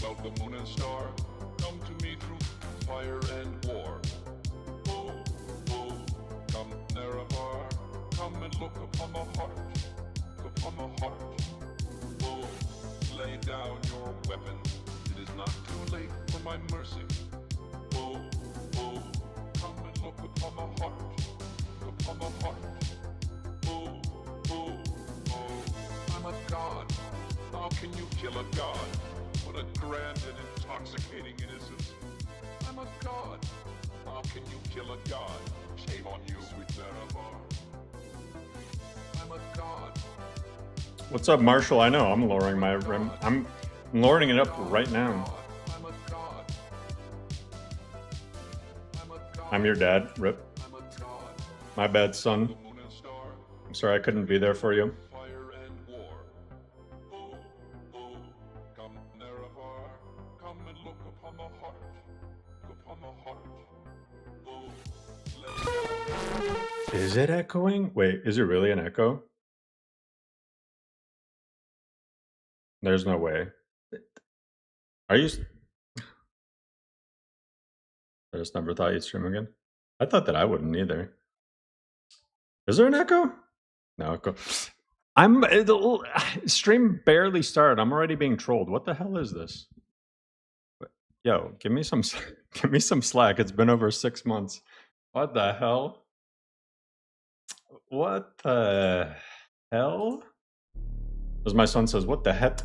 about the moon and stars. Come to me through fire and war. Oh, oh, come Nerevar. Come and look upon the heart. Look upon the heart. Oh, lay down your weapons. It is not too late for my mercy. Oh, oh, come and look upon the heart. Look upon the heart. Oh, oh, oh, I'm a god. How can you kill a god? What a grand and intoxicating innocence. I'm a god. How can you kill a god? Shame on you, sweet Nerevar. I'm a god. What's up, Marshall? I know I'm lowering my rim. I'm lowering it up right now. I'm your dad, Rip. My bad, son. I'm sorry I couldn't be there for you. Is it echoing? Wait, is it really an echo? There's no way. Are you... I just never thought you'd stream again. I thought that I wouldn't either. Is there an echo? No echo. Stream barely started. I'm already being trolled. What the hell is this? Yo, give me some slack. It's been over 6 months. What the hell? What the hell? As my son says, what the heck?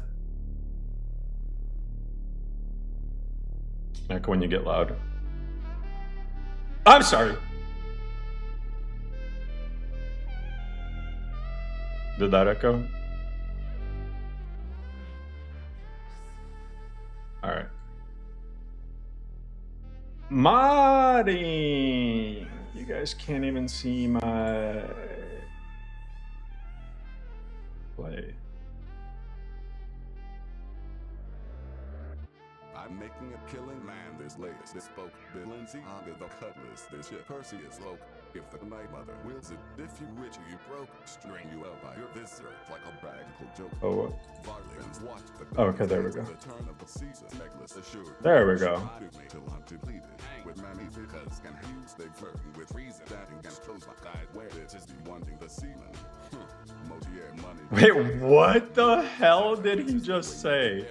Echo when you get loud. I'm sorry. Did that echo? All right. Modding. You guys can't even see my play. I'm making a killing man this latest. This spoke Bill Lindsay under the cutlass. This shit Percy is spoke. If the night mother wills it, if you rich or you broke, string you up by your visitor like a practical joke. Oh, what? Watch the okay, there we go. The turn of the season. Necklace assured. There we go. Till I'm depleted. With mammy because can use they flirting with reason. Standing against close my guide where it is be wanting the seaman. Motier money. Wait, what the hell did he just say?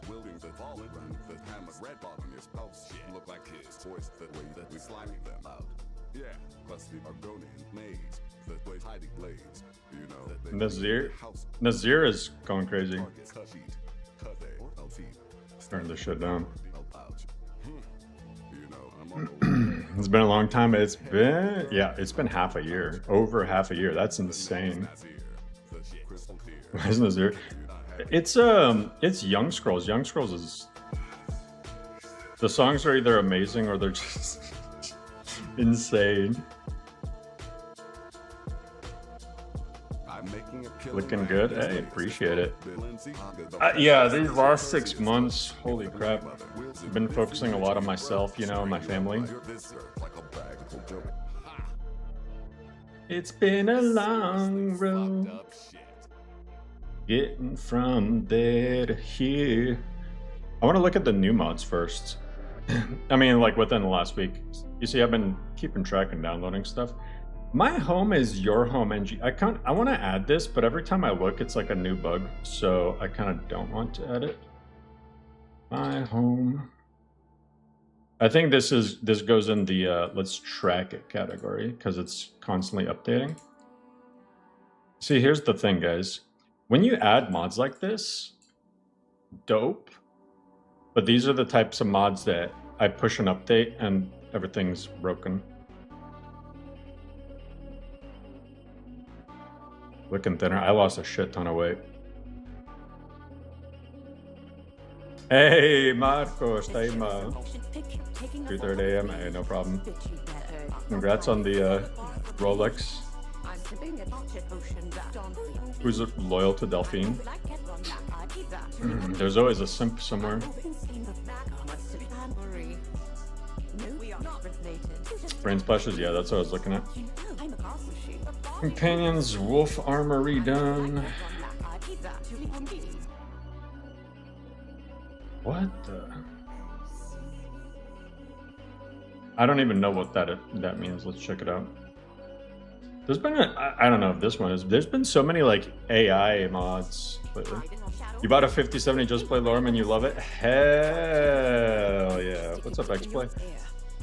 Wielding the fallen run, the hammer's red bottom is pulse. Look like his voice the way that we sliding them out. Yeah, plus the Argonian maze, the way hiding blades. You know that Nazir is going crazy. Turn this shit down. It's been a long time. It's been half a year. Over half a year. That's insane. Where's Nazir? It's Young Scrolls. Young Scrolls is... The songs are either amazing or they're just insane. Looking good. Hey, appreciate it. Yeah, these last 6 months, holy crap. I've been focusing a lot on myself, you know, my family. It's been a long road. Getting from there to here. I want to look at the new mods first. I mean, like within the last week. You see, I've been keeping track and downloading stuff. My home is your home NG. I want to add this, but every time I look, it's like a new bug. So I kind of don't want to add it. My home. I think this goes in the let's track it category because it's constantly updating. See, here's the thing, guys. When you add mods like this, dope. But these are the types of mods that I push an update and everything's broken. Looking thinner. I lost a shit ton of weight. Hey, Marco, Steima. 3:30 a.m. Hey, no problem. Congrats on the Rolex. Who's loyal to Delphine? There's always a simp somewhere. Brain splashes, yeah, that's what I was looking at. Companions, wolf armory done. What the? I don't even know what that means. Let's check it out. There's been I don't know if this one is. There's been so many like AI mods lately. You bought a 5070 just play LoreRim and you love it? Hell yeah! What's up, XPlay?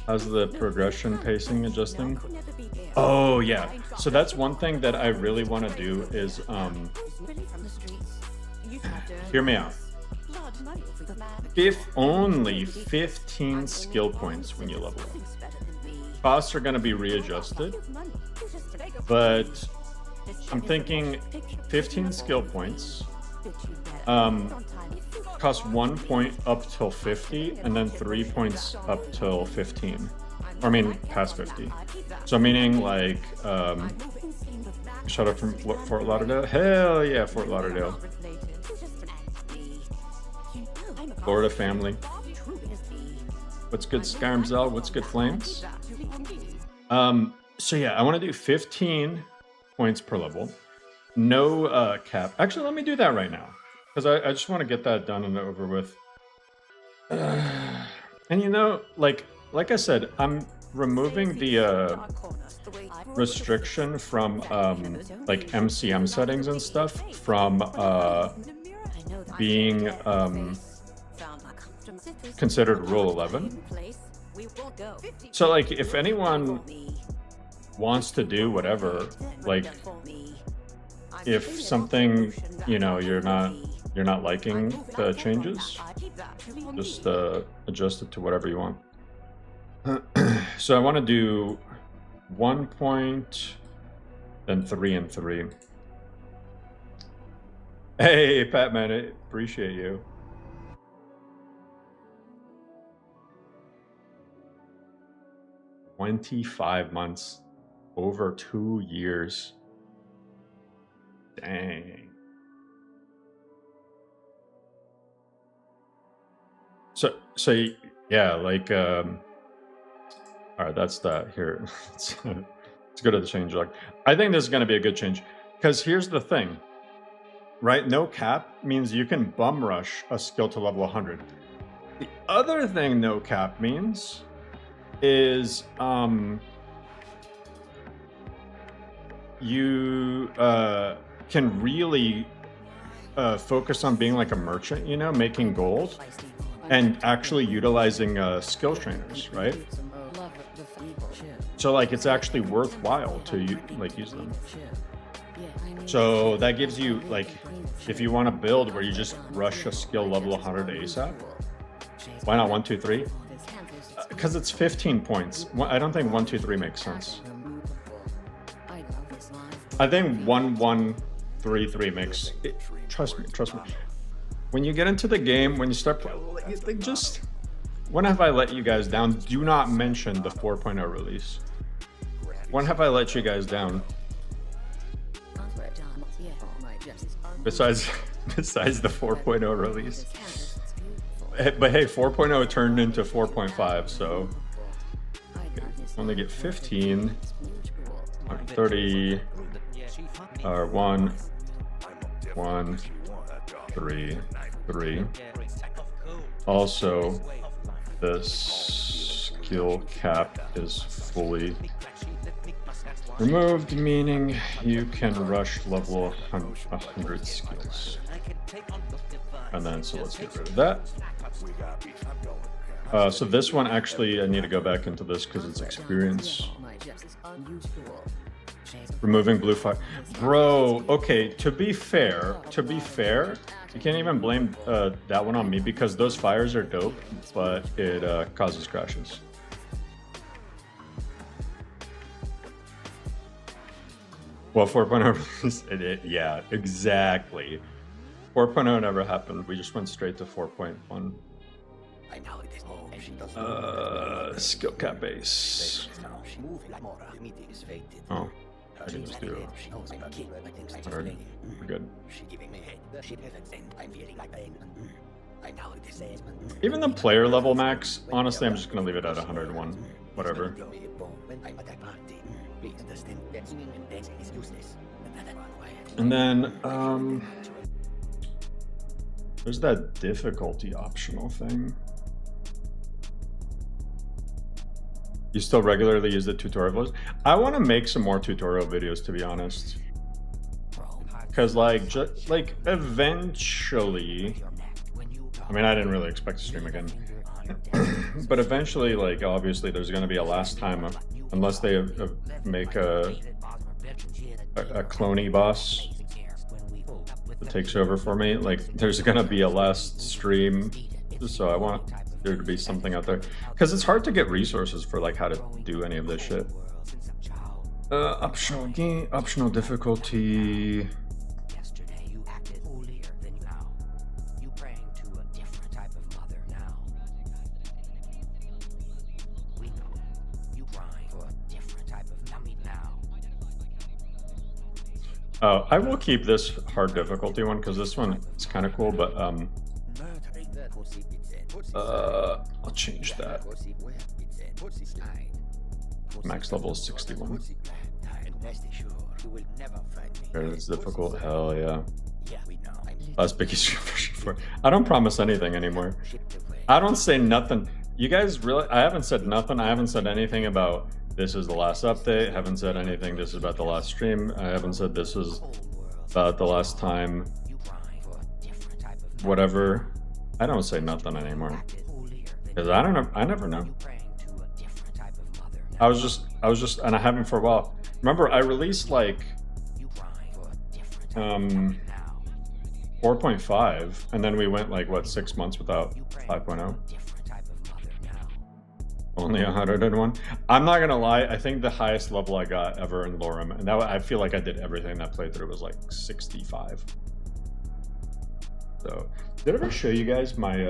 How's the progression pacing adjusting? Oh yeah. So that's one thing that I really want to do is hear me out. If only 15 skill points when you level up. Costs are going to be readjusted, but I'm thinking 15 skill points. Cost 1 point up till 50, and then 3 points up till 15. Or I mean, past 50. So meaning like, shout out from Fort Lauderdale. Hell yeah, Fort Lauderdale. Florida family. What's good, Skyrimzel? What's good, Flames? So yeah, I want to do 15 points per level. No cap. Actually, let me do that right now, because I just want to get that done and over with. And you know, like I said, I'm removing the restriction from like MCM settings and stuff from being considered rule 11. So like if anyone wants to do whatever, like if something, you know, you're not liking the changes, just adjust it to whatever you want. So I want to do 1 point, then 3 and 3. Hey, Patman, I appreciate you. $25 months, over 2 years. Dang. So yeah, like all right, that's that here. Let's go to the change log. I think this is going to be a good change, because here's the thing, right? No cap means you can bum rush a skill to level 100. The other thing no cap means is you can really focus on being like a merchant, you know, making gold and actually utilizing skill trainers, right? So like it's actually worthwhile to use them. So that gives you, like, if you want to build where you just rush a skill level 100 ASAP, why not 1, 2, 3? Because it's 15 points. I don't think 1, 2, 3 makes sense. I think 1, 1, 3, 3 makes it. Trust me. When you get into the game, when you start playing, just, when have I let you guys down? Do not mention the 4.0 release. When have I let you guys down? Besides the 4.0 release. But hey, 4.0 turned into 4.5, so only get 15, 30, 1, 1, 3, 3. Also, the skill cap is fully removed, meaning you can rush level 100 skills. And then, so let's get rid of that. So this one, actually, I need to go back into this because it's experience. Removing blue fire. Bro, okay, to be fair, you can't even blame that one on me, because those fires are dope, but it causes crashes. Well, 4.0, yeah, exactly. 4.0 never happened. We just went straight to 4.1. Skill cap base. Oh, I can just do it. Alright, we're good. Even the player level max, honestly, I'm just gonna leave it at 101. Whatever. And then, There's that difficulty optional thing. You still regularly use the tutorial videos? I want to make some more tutorial videos, to be honest. Because like, eventually, I mean, I didn't really expect to stream again. But eventually, like, obviously there's going to be a last time, unless they make a cloney boss that takes over for me. Like, there's going to be a last stream, so I want there to be something out there, because it's hard to get resources for like how to do any of this shit. Optional game, optional difficulty. Oh, I will keep this hard difficulty one because this one is kind of cool, but I'll change that. Max level is 61. It's difficult. Hell yeah. Last biggest version 4. I don't promise anything anymore. I don't say nothing. You guys really? I haven't said nothing. I haven't said anything about this is the last update. I haven't said anything. This is about the last stream. I haven't said this is about the last time. Whatever. I don't say nothing anymore. Because I don't know. I never know. I was just, and I haven't for a while. Remember, I released like 4.5, and then we went like what 6 months without 5.0. Only 101. I'm not gonna lie. I think the highest level I got ever in LoreRim, and that I feel like I did everything that playthrough was like 65. So, did I ever show you guys my?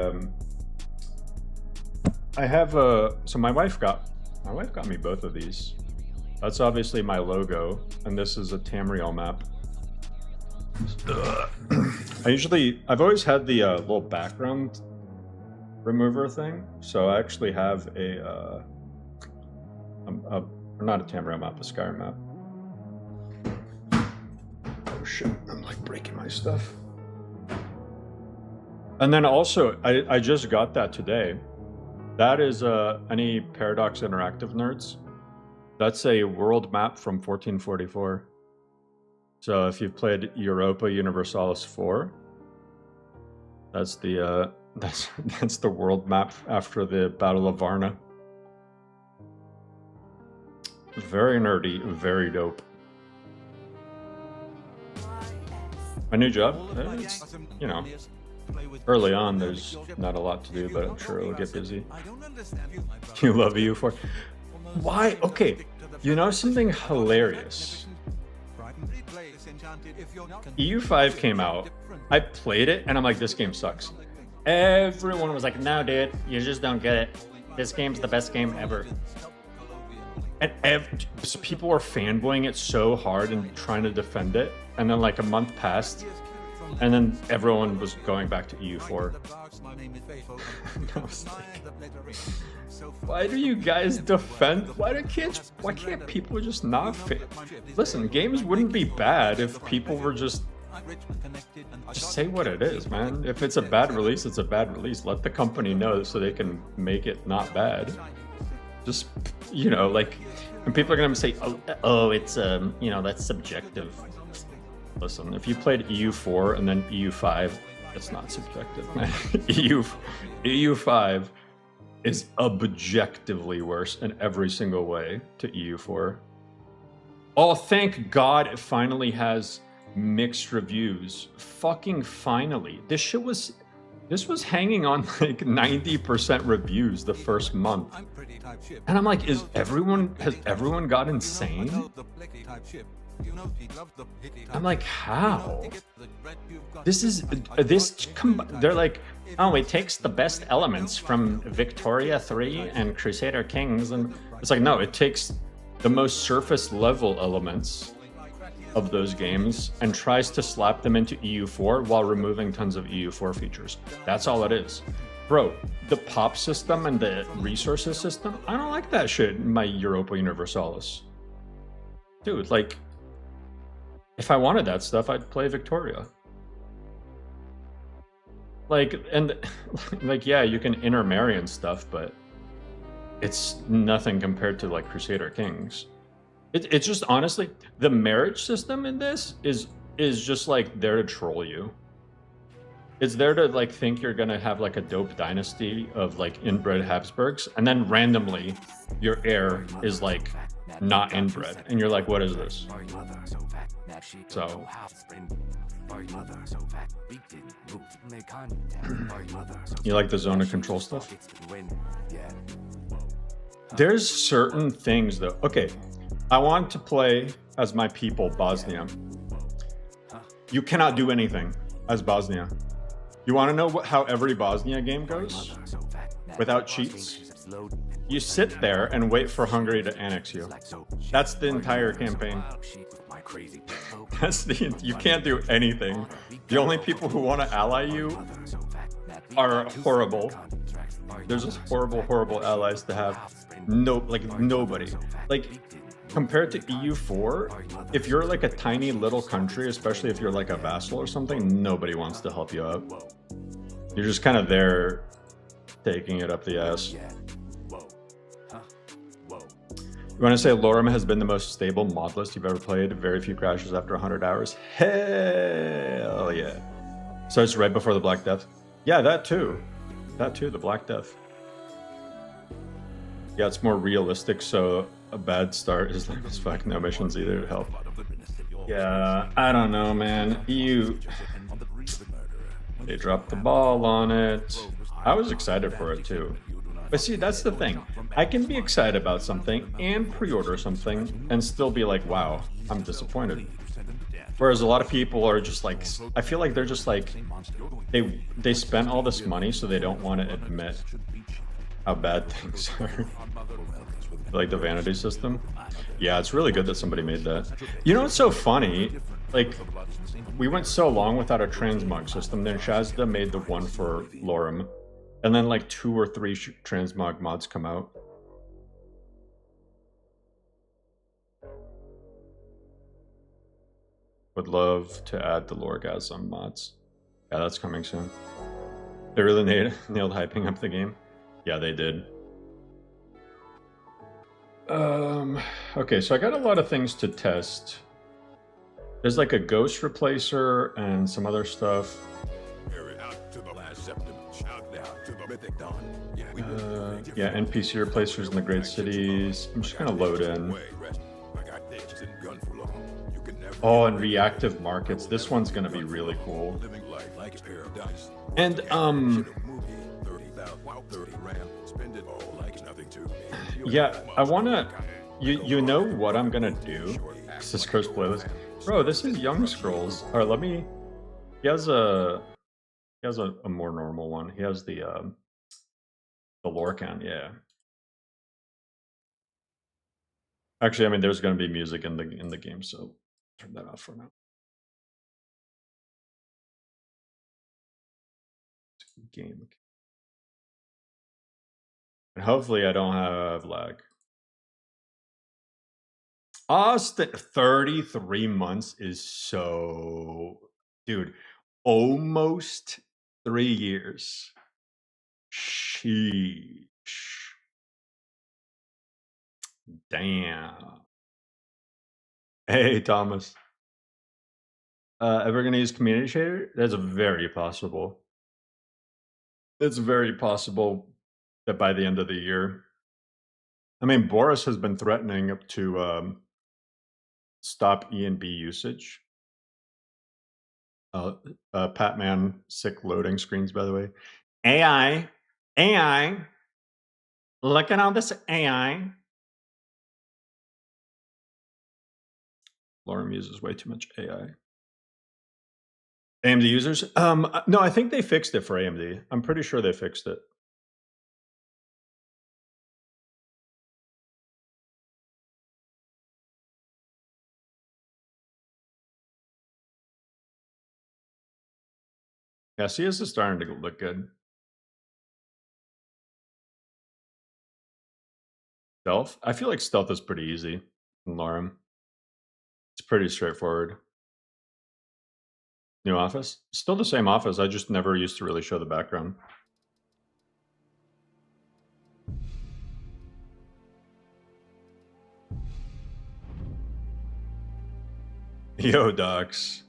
I have so my wife got me both of these. That's obviously my logo, and this is a Tamriel map. I've always had the little background remover thing, so I actually have not a Tamriel map, a Skyrim map. Oh shit, I'm like breaking my stuff. And then also, I just got that today. That is any Paradox Interactive nerds. That's a world map from 1444. So if you've played Europa Universalis 4, that's the that's the world map after the Battle of Varna. Very nerdy, very dope. My new job, it's, you know, early on there's not a lot to do, but I'm sure it'll get busy. You love EU4. Why? Okay, you know something hilarious? EU5 came out, I played it, and I'm like, this game sucks. Everyone was like, no dude, you just don't get it. This game's the best game ever. And people were fanboying it so hard and trying to defend it, and then like a month passed, and then everyone was going back to EU4. I was like, why do you guys defend? Why can't people just not fit? Listen, games wouldn't be bad if people were just say what it is, man. If it's a bad release, it's a bad release. Let the company know so they can make it not bad. Just, you know, like, and people are gonna say, oh, it's you know, that's subjective. Listen, if you played EU4 and then EU5, it's not subjective, man. EU5 is objectively worse in every single way to EU4. Oh, thank God it finally has mixed reviews. Fucking finally. This was hanging on like 90% reviews the first month. And I'm like, has everyone got insane? I'm like, how? They're like, oh, it takes the best elements from Victoria 3 and Crusader Kings, and it's like, no, it takes the most surface level elements of those games and tries to slap them into EU4 while removing tons of EU4 features. That's all it is. Bro, the pop system and the resources system, I don't like that shit in my Europa Universalis. Dude, like, if I wanted that stuff, I'd play Victoria. Like, and like, yeah, you can intermarry and stuff, but it's nothing compared to like Crusader Kings. It's just honestly the marriage system in this is just like there to troll you. It's there to like think you're gonna have like a dope dynasty of like inbred Habsburgs, and then randomly your heir is like not inbred, and you're like, what is this? So you like the zone of control stuff? There's certain things though. Okay, I want to play as my people, Bosnia. You cannot do anything as Bosnia. You want to know how every Bosnia game goes? Without cheats? You sit there and wait for Hungary to annex you. That's the entire campaign. You can't do anything. The only people who want to ally you are horrible. There's just horrible allies to have. Nobody. Like, compared to EU4, if you're like a tiny little country, especially if you're like a vassal or something, nobody wants to help you out. You're just kind of there taking it up the ass. You want to say LoreRim has been the most stable mod list you've ever played? Very few crashes after 100 hours? Hell yeah. So it's right before the Black Death? Yeah, that too. The Black Death. Yeah, it's more realistic, so a bad start is lame as fuck. No missions either to help. Yeah, I don't know, man. They dropped the ball on it. I was excited for it too. But see, that's the thing. I can be excited about something and pre-order something and still be like, wow, I'm disappointed. Whereas a lot of people are just like, I feel like they're just like, they spent all this money so they don't want to admit how bad things are. Like the vanity system. Yeah, it's really good that somebody made that. You know what's so funny? Like, we went so long without a transmog system, then Shazda made the one for LoreRim. And then like 2 or 3 transmog mods come out. Would love to add the Lorgasm mods. Yeah, that's coming soon. They really nailed hyping up the game. Yeah, they did. Okay, so I got a lot of things to test. There's like a ghost replacer and some other stuff. Yeah, NPC replacers in the great cities. I'm just gonna load in. Oh, and reactive markets. This one's gonna be really cool. And yeah, I wanna. You know what I'm gonna do? This curse playlist, bro. This is Young Scrolls. Or let me. He has a more normal one. He has the lore count. Yeah. Actually, I mean, there's going to be music in the game, so turn that off for now. Game. And hopefully, I don't have lag. Austin, 33 months is so, dude, almost 3 years. Sheesh. Damn. Hey, Thomas. Ever gonna use community shader? That's very possible. It's very possible that by the end of the year. I mean, Boris has been threatening to stop E&B usage. Patman, sick loading screens, by the way. AI, look at all this AI. LoreRim uses way too much AI. AMD users? No, I think they fixed it for AMD. I'm pretty sure they fixed it. Yeah, CS is starting to look good. Stealth? I feel like stealth is pretty easy in LoreRim. It's pretty straightforward. New office? Still the same office. I just never used to really show the background. Yo, Docs.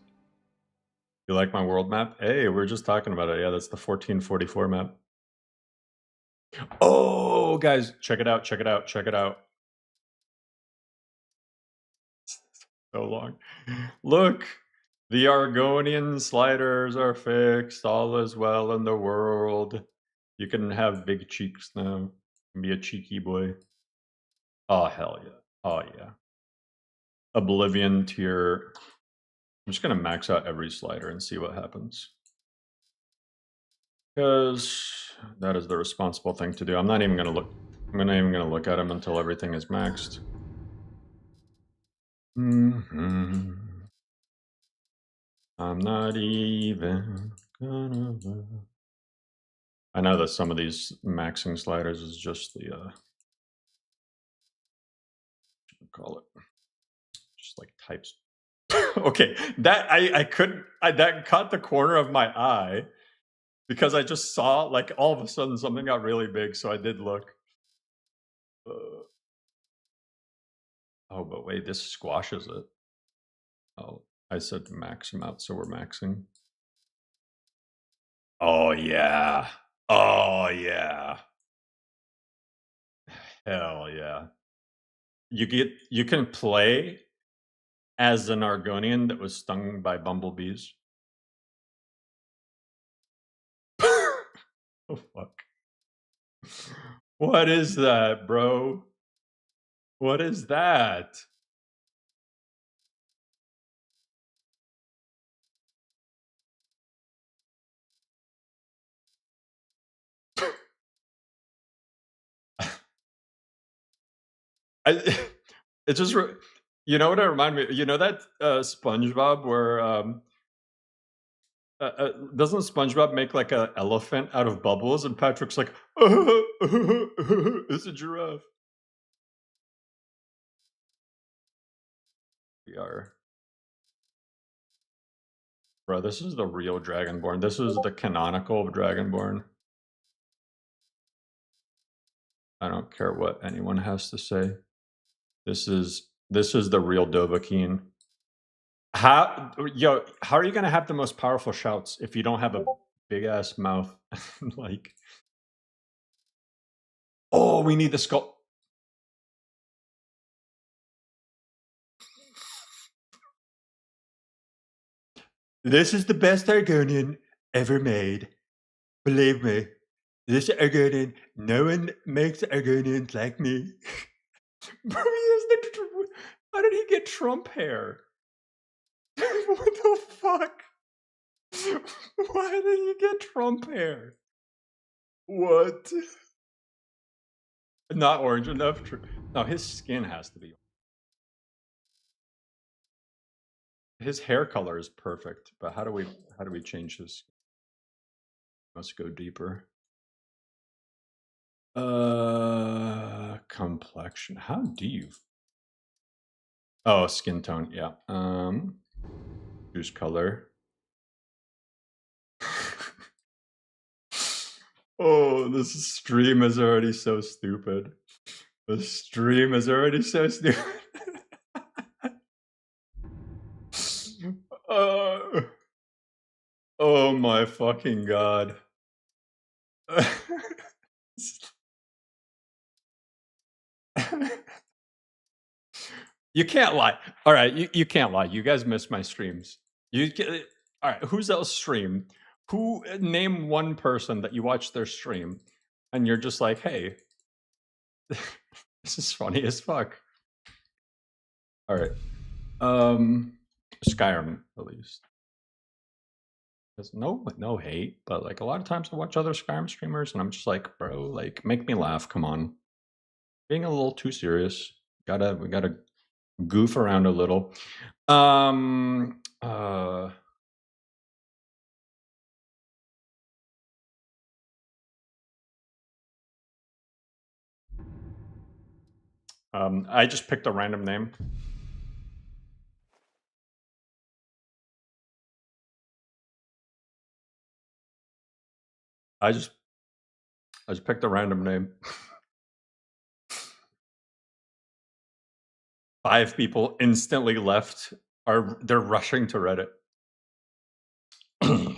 You like my world map? Hey, we're just talking about it. Yeah, that's the 1444 map. Oh, guys, check it out, check it out, check it out. So long. Look, the Argonian sliders are fixed. All is well in the world. You can have big cheeks now. Be a cheeky boy. Oh, hell yeah. Oh, yeah. Oblivion tier. I'm just going to max out every slider and see what happens. Because that is the responsible thing to do. I'm not even going to look. I'm not even going to look at them until everything is maxed. I'm not even gonna look. I know that some of these maxing sliders is just the call it just like types. Okay, that I couldn't. That caught the corner of my eye because I just saw like all of a sudden something got really big, so I did look. Oh, but wait, this squashes it. Oh, I said max them out, so we're maxing. Oh yeah. Oh yeah. Hell yeah. You can play as an Argonian that was stung by bumblebees. Oh fuck. What is that, bro? What is that? I it just you know what it reminded me? You know that SpongeBob where doesn't SpongeBob make like an elephant out of bubbles and Patrick's like it's a giraffe. We are. Bro, this is the real Dragonborn. This is the canonical Dragonborn. I don't care what anyone has to say. This is the real Dovahkiin. How are you gonna have the most powerful shouts if you don't have a big ass mouth? Like, oh, we need the skull. This is the best Argonian ever made. Believe me. This Argonian, no one makes Argonians like me. Bro, how did he get Trump hair? What the fuck? Why did he get Trump hair? What? Not orange enough. No, his skin has to be. His hair color is perfect, but how do we change his? Let's go deeper. Complexion. How do you? Oh, skin tone. Yeah. Choose color. Oh, this stream is already so stupid. The stream is already so stupid. Oh my fucking god. You can't lie. All right, you can't lie. You guys miss my streams. All right, who's else stream? Who name one person that you watch their stream and you're just like, "Hey, this is funny as fuck." All right. Skyrim at least. There's no hate, but like a lot of times I watch other Skyrim streamers and I'm just like, "Bro, like make me laugh, come on." Being a little too serious. We gotta goof around a little. I just picked a random name. I just picked a random name. 5 people instantly left. They're rushing to Reddit. You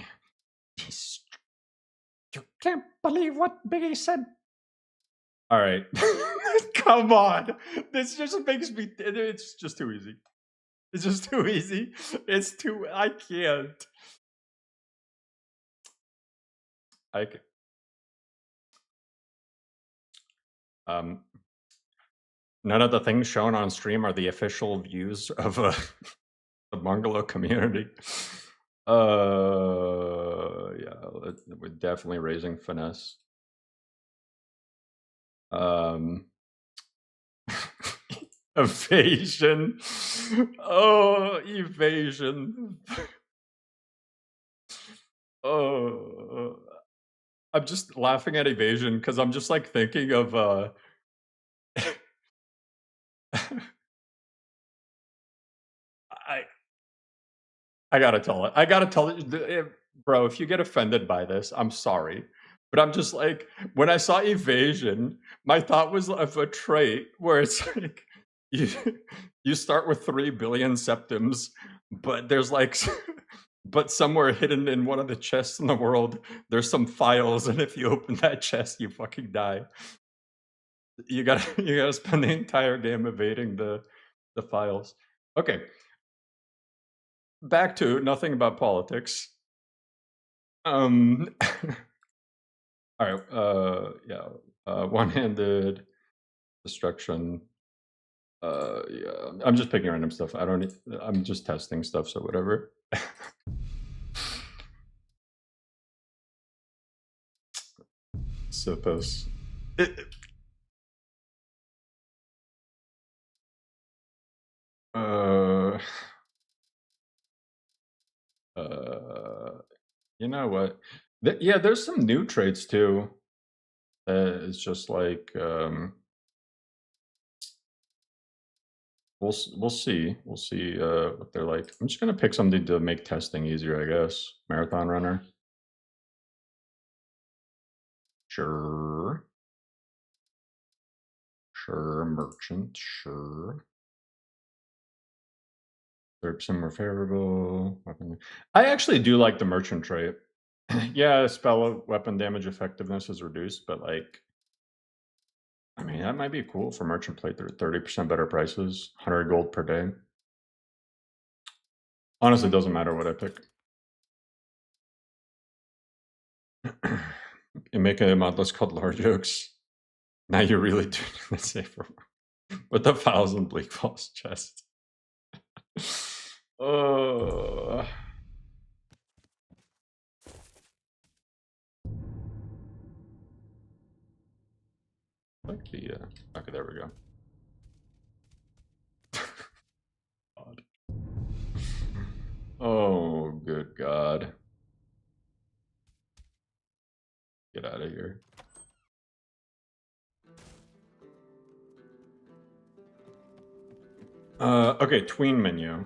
can't believe what Biggie said. All right. Come on. This just makes me. It's just too easy. It's just too easy. It's too. I can't. None of the things shown on stream are the official views of the bungalow community. Yeah, we're definitely raising finesse. Evasion. Oh, evasion. Oh, I'm just laughing at evasion because I'm just like thinking of I gotta tell it. I gotta tell it, bro. If you get offended by this, I'm sorry, but I'm just like when I saw evasion, my thought was of a trait where it's like you you start with 3 billion septums, but there's like but somewhere hidden in one of the chests in the world, there's some files, and if you open that chest, you fucking die. You gotta spend the entire game evading the files. Okay. Back to nothing about politics. All right. Yeah. One-handed destruction. Yeah. I'm just picking random stuff. I'm just testing stuff, so whatever. Suppose. You know what? Yeah, there's some new traits too. It's just like we'll see. We'll see what they're like. I'm just gonna pick something to make testing easier, I guess. Marathon runner. Sure. Sure, merchant. Sure. Some more favorable. Weapon. I actually do like the merchant trait. Yeah, spell weapon damage effectiveness is reduced, but like, I mean, that might be cool for merchant playthrough. 30% better prices, 100 gold per day. Honestly, it doesn't matter what I pick. You make a mod list called lore jokes. Now you really do the safer one. With the files in Bleak Falls chest. Oh. Yeah. Okay, there we go. God. Oh, good God. Get out of here. Okay, tween menu.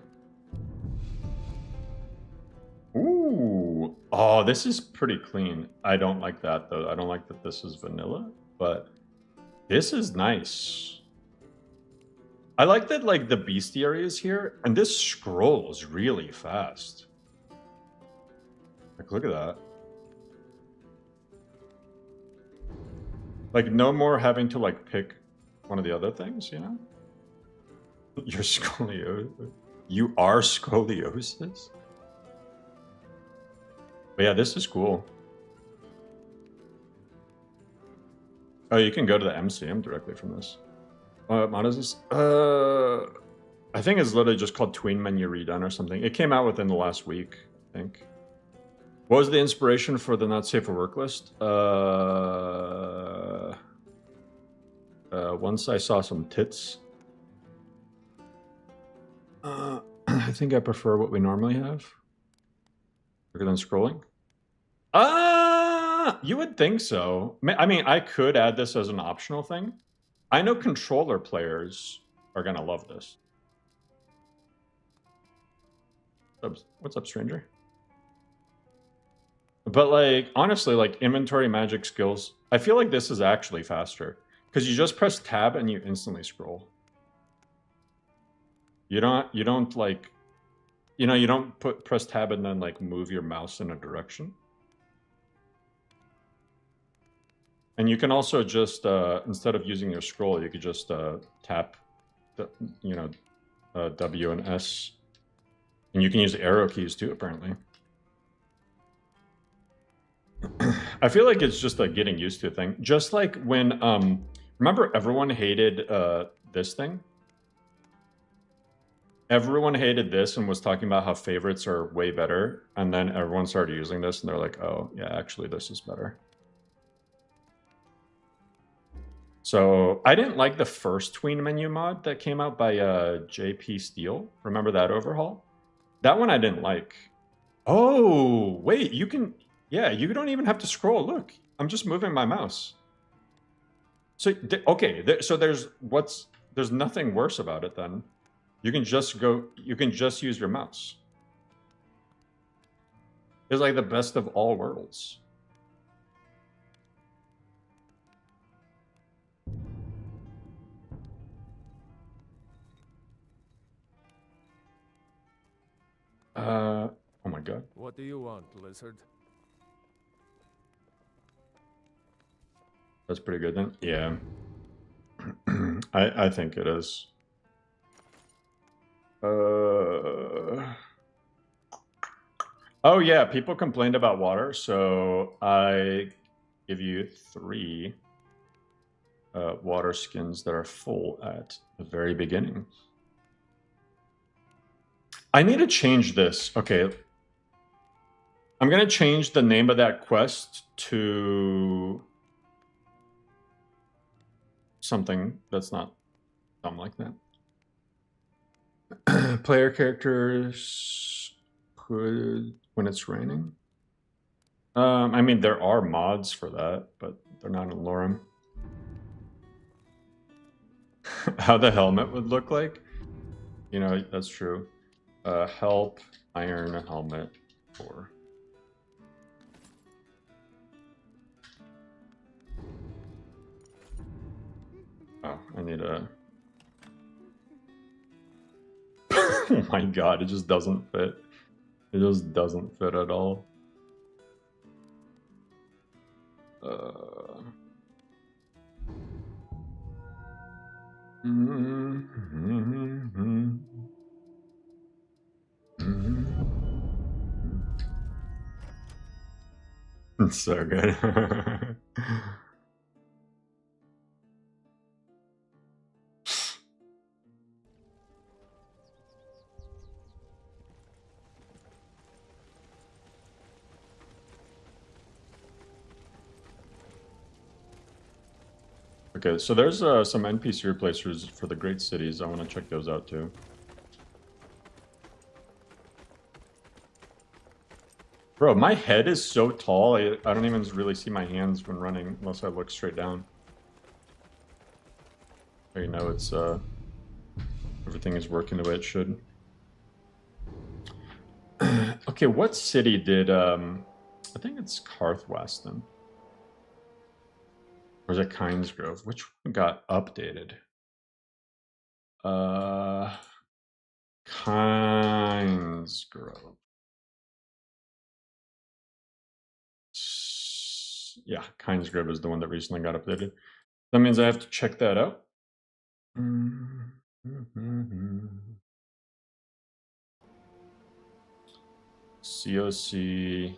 Ooh. Oh, this is pretty clean. I don't like that, though. I don't like that this is vanilla, but this is nice. I like that, like, the bestiary is here, and this scrolls really fast. Like, look at that. Like, no more having to, like, pick one of the other things, you know? You're scoliosis. You are scoliosis? But yeah, this is cool. Oh, you can go to the MCM directly from this. What mod is this? I think it's literally just called Tween Menu Redone or something. It came out within the last week, I think. What was the inspiration for the not safe for work list? Once I saw some tits. I think I prefer what we normally have. Quicker than scrolling. You would think so. I mean, I could add this as an optional thing. I know controller players are gonna love this. What's up, stranger? But like honestly, like inventory magic skills, I feel like this is actually faster because you just press tab and you instantly scroll. You don't like, you know, you don't press tab and then like move your mouse in a direction. And you can also just instead of using your scroll, you could just tap the, you know, W and S, and you can use arrow keys too apparently. I feel like it's just a getting used to thing. Just like when remember everyone hated this thing? Everyone hated this and was talking about how favorites are way better, and then everyone started using this and they're like, oh yeah, actually this is better. So I didn't like the first tween menu mod that came out by JP Steele. Remember that overhaul? That one I didn't like. Oh, wait, you can, yeah, you don't even have to scroll. Look, I'm just moving my mouse. So, okay, so there's nothing worse about it then. You can just use your mouse. It's like the best of all worlds. Oh my god. What do you want, lizard? That's pretty good then. Yeah. I think it is. Oh yeah, people complained about water, so I give you 3 water skins that are full at the very beginning. I need to change this. Okay. I'm going to change the name of that quest to something that's not dumb like that. Player characters could when it's raining. I mean, there are mods for that, but they're not in LoreRim. How the helmet would look like? You know, that's true. Help, iron helmet, 4. Oh, I need a... Oh my god, it just doesn't fit. It just doesn't fit at all. It's so good. Okay, so there's some NPC replacers for the great cities. I want to check those out too. Bro, my head is so tall, I don't even really see my hands when running unless I look straight down. So you know it's everything is working the way it should. Okay, what city did I think it's Karthwaston. Or is it Kynesgrove? Which one got updated? Kynesgrove. Yeah, Kynesgrove is the one that recently got updated. That means I have to check that out. COC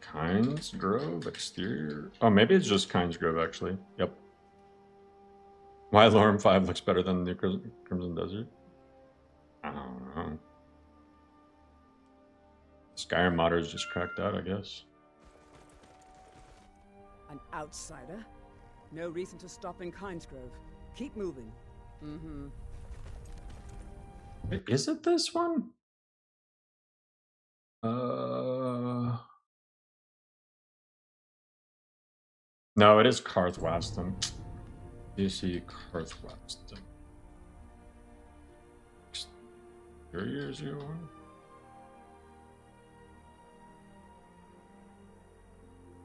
Kynesgrove exterior. Oh, maybe it's just Kynesgrove actually. Yep. Why LoreRim 5 looks better than the Crimson Desert? I don't know. Skyrim modders just cracked out, I guess. An outsider? No reason to stop in Kynesgrove. Keep moving. Mm-hmm. Wait, is it this one? No, it is Karthwaston. You see Karthwaston. Exterior 01?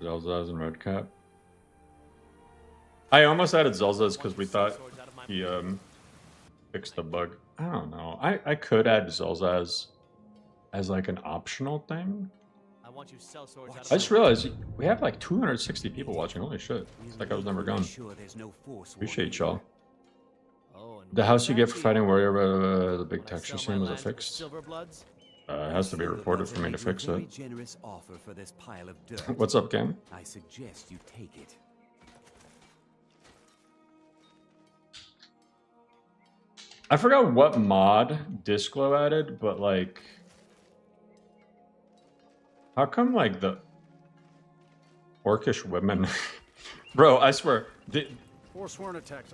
Zelzaz and Redcap. I almost added Zelzaz because we thought he fixed the bug. I don't know. I could add Zelzaz as like an optional thing. I just realized we have like 260 people watching. Holy shit. It's like I was never gone. Appreciate y'all. The house you get for fighting warrior, the big texture scene, was it fixed? It has to be reported for me to fix it. What's up, gang? I suggest you take it. I forgot what mod Disclo added, but like, how come like the orcish women, bro? I swear,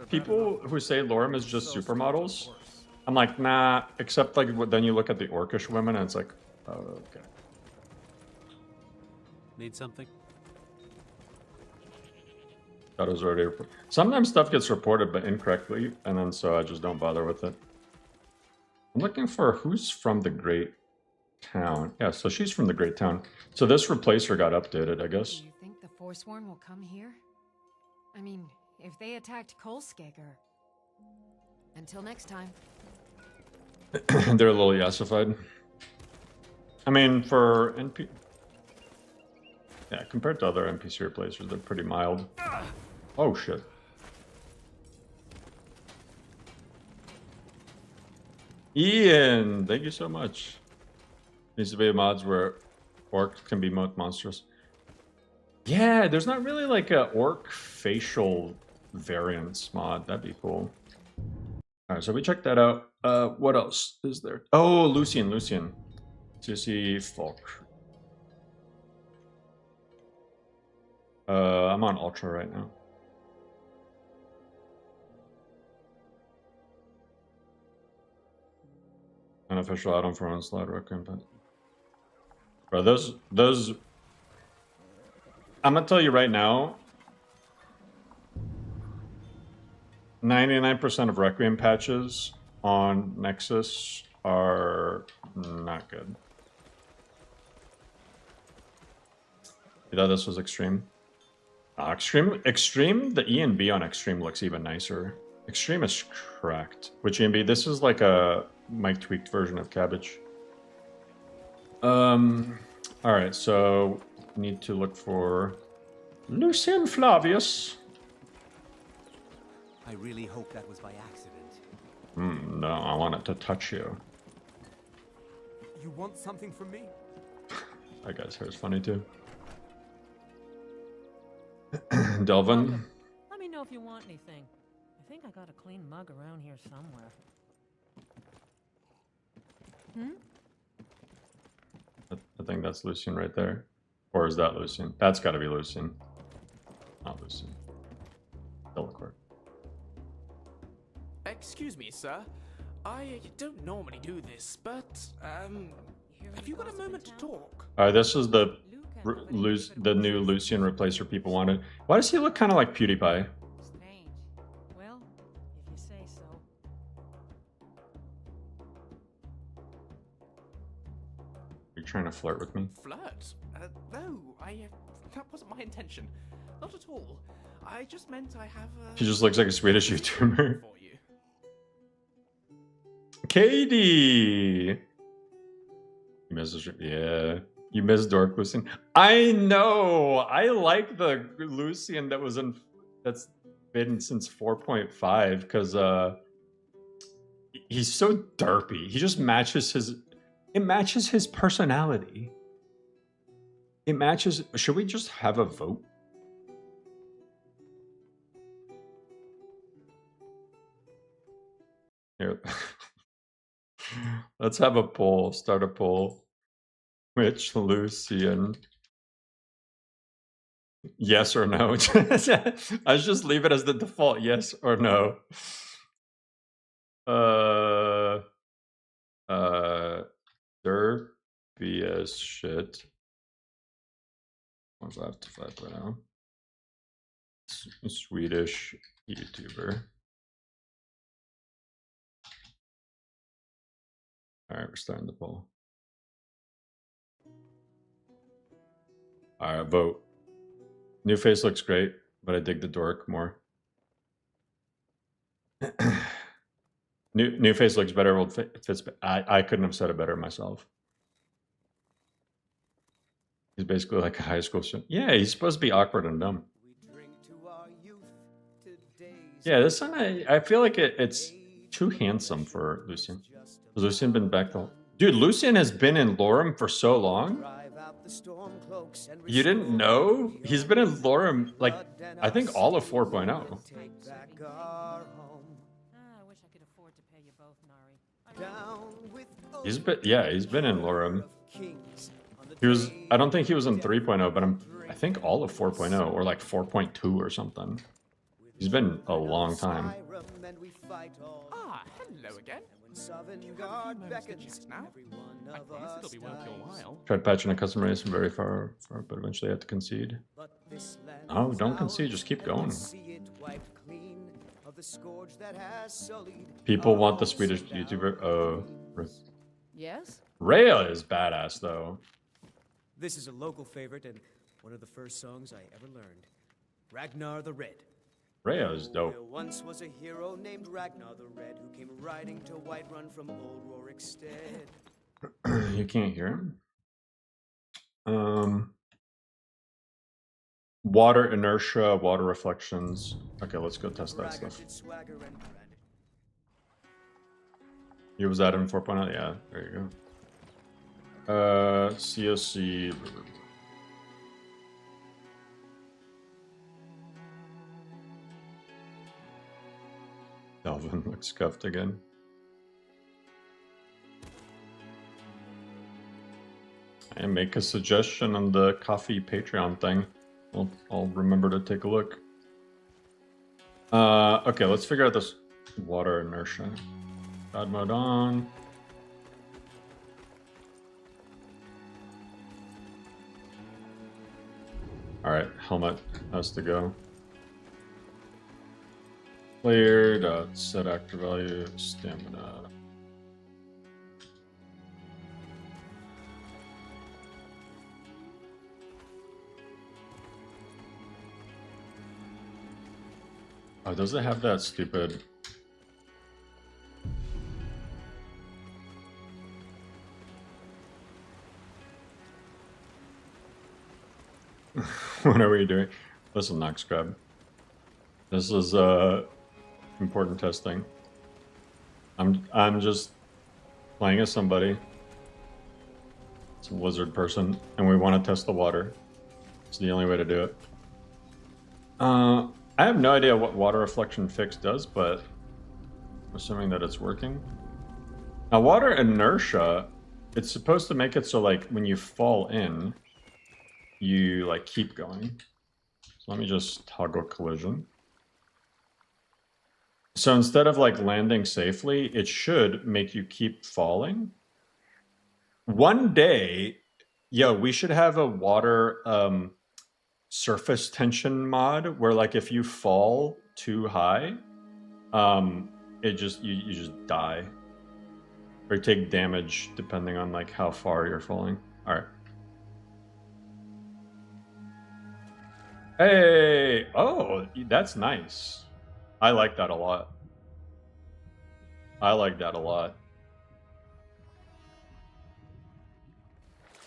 people who say LoreRim is just supermodels, I'm like, nah. Except like then you look at the orcish women and it's like, oh, okay. Need something? That was already. Sometimes stuff gets reported but incorrectly, and then so I just don't bother with it. I'm looking for who's from the Great Town. Yeah, so she's from the Great Town. So this replacer got updated, I guess. Do you think the Forsworn will come here? I mean, if they attacked Kolskager. Until next time. They're a little yassified. I mean, for NP... Yeah, compared to other NPC replacers, they're pretty mild. Oh, shit. Ian, thank you so much. Needs to be mods where orcs can be monstrous. Yeah, there's not really like a orc facial variants mod. That'd be cool. Alright, so we checked that out. What else is there? Oh, Lucian. CC Folk. I'm on Ultra right now. Unofficial item for Onslaught Requiem. Bro, those... I'm gonna tell you right now, 99% of Requiem patches on Nexus are not good. You thought this was Extreme? Extreme, the E and B on Extreme looks even nicer. Extreme is cracked. Which E and B? This is like a mic tweaked version of Cabbage. Alright, so need to look for Lucian Flavius. I really hope that was by accident. No, I want it to touch you. You want something from me? That guy's hair is funny too. Delvin. Let me know if you want anything. I think I got a clean mug around here somewhere. I think that's Lucian right there. Or is that Lucian? That's got to be Lucian. Not Lucian. Delacourt. Excuse me, sir. I don't normally do this, but, have you got a moment to talk? Alright, this is the new Lucian replacer people wanted. Why does he look kind of like PewDiePie? Strange. Well, if you say so. Are you trying to flirt with me? Flirt? No, that wasn't my intention. Not at all. I just meant I have He just looks like a Swedish YouTuber. for you. Katie! You missed yeah. You missed Dork Lucian. I know! I like the Lucian that's been since 4.5 because he's so derpy. He just matches his personality. It matches. Should we just have a vote? Here. Let's have a poll. Start a poll. Which Lucian? Yes or no? I just leave it as the default. Yes or no. Derpy as shit. What's that to 5.0? Swedish YouTuber. Alright, we're starting the poll. Alright, vote. New face looks great, but I dig the dork more. New face looks better. Old fits. I couldn't have said it better myself. He's basically like a high school student. Yeah, he's supposed to be awkward and dumb. Yeah, this one I feel like it's too handsome for Lucian. Has Lucian been back the dude? Lucian has been in LoreRim for so long. You didn't know? He's been in LoreRim like I think all of 4.0. I wish I could afford to pay you both, Nari. He's been in LoreRim. I don't think he was in 3.0, but I think all of 4.0 or like 4.2 or something. He's been a long time. Ah, hello again. Now? I promise it'll be worth your while. Tried patching a customer base from very far, but eventually had to concede. Oh, don't concede, just keep going. People want the Swedish YouTuber. Yes? Rhea is badass though. This is a local favorite and one of the first songs I ever learned. Ragnar the Red. Rhea is dope. There once was a hero named Ragnar the Red who came riding to Whiterun from old Rorikstead. You can't hear him. Water inertia, water reflections. Okay, let's go test that stuff. You was that in 4.0? Yeah, there you go. COC. Delvin looks scuffed again. And make a suggestion on the coffee Patreon thing. I'll remember to take a look. Okay, let's figure out this water inertia. God mode on. Alright, helmet has to go. Cleared, set actor value, stamina. Oh, does it have that stupid... What are we doing? Listen, Nox Crab. This is important testing. I'm just playing as somebody. It's a lizard person, and we want to test the water. It's the only way to do it. I have no idea what water reflection fix does, but I'm assuming that it's working. Now, water inertia, it's supposed to make it so like when you fall in, you like keep going. So let me just toggle collision. So instead of like landing safely, it should make you keep falling. One day, we should have a water surface tension mod where like if you fall too high, it just you just die. Or you take damage depending on like how far you're falling. Alright. Hey! Oh, that's nice. I like that a lot. I like that a lot.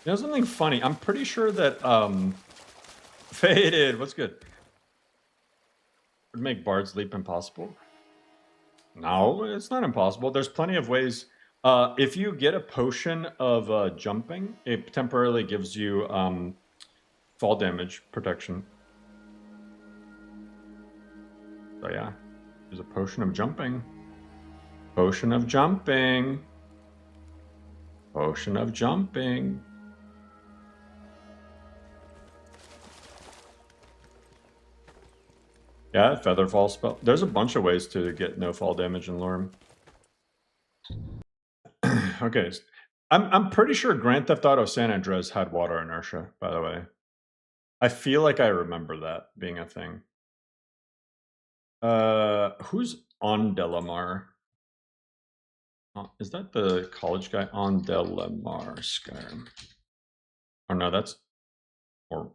You know something funny? I'm pretty sure that Faded, what's good? Would make Bard's Leap impossible? No, it's not impossible. There's plenty of ways. If you get a potion of jumping, it temporarily gives you fall damage protection. So yeah, there's a potion of jumping. Potion of jumping. Potion of jumping. Yeah, feather fall spell. There's a bunch of ways to get no fall damage in LoreRim. Okay, I'm pretty sure Grand Theft Auto San Andreas had water inertia, by the way. I feel like I remember that being a thing. Who's on Delamar? Is that the college guy on Delamar Skyrim? Oh no, that's or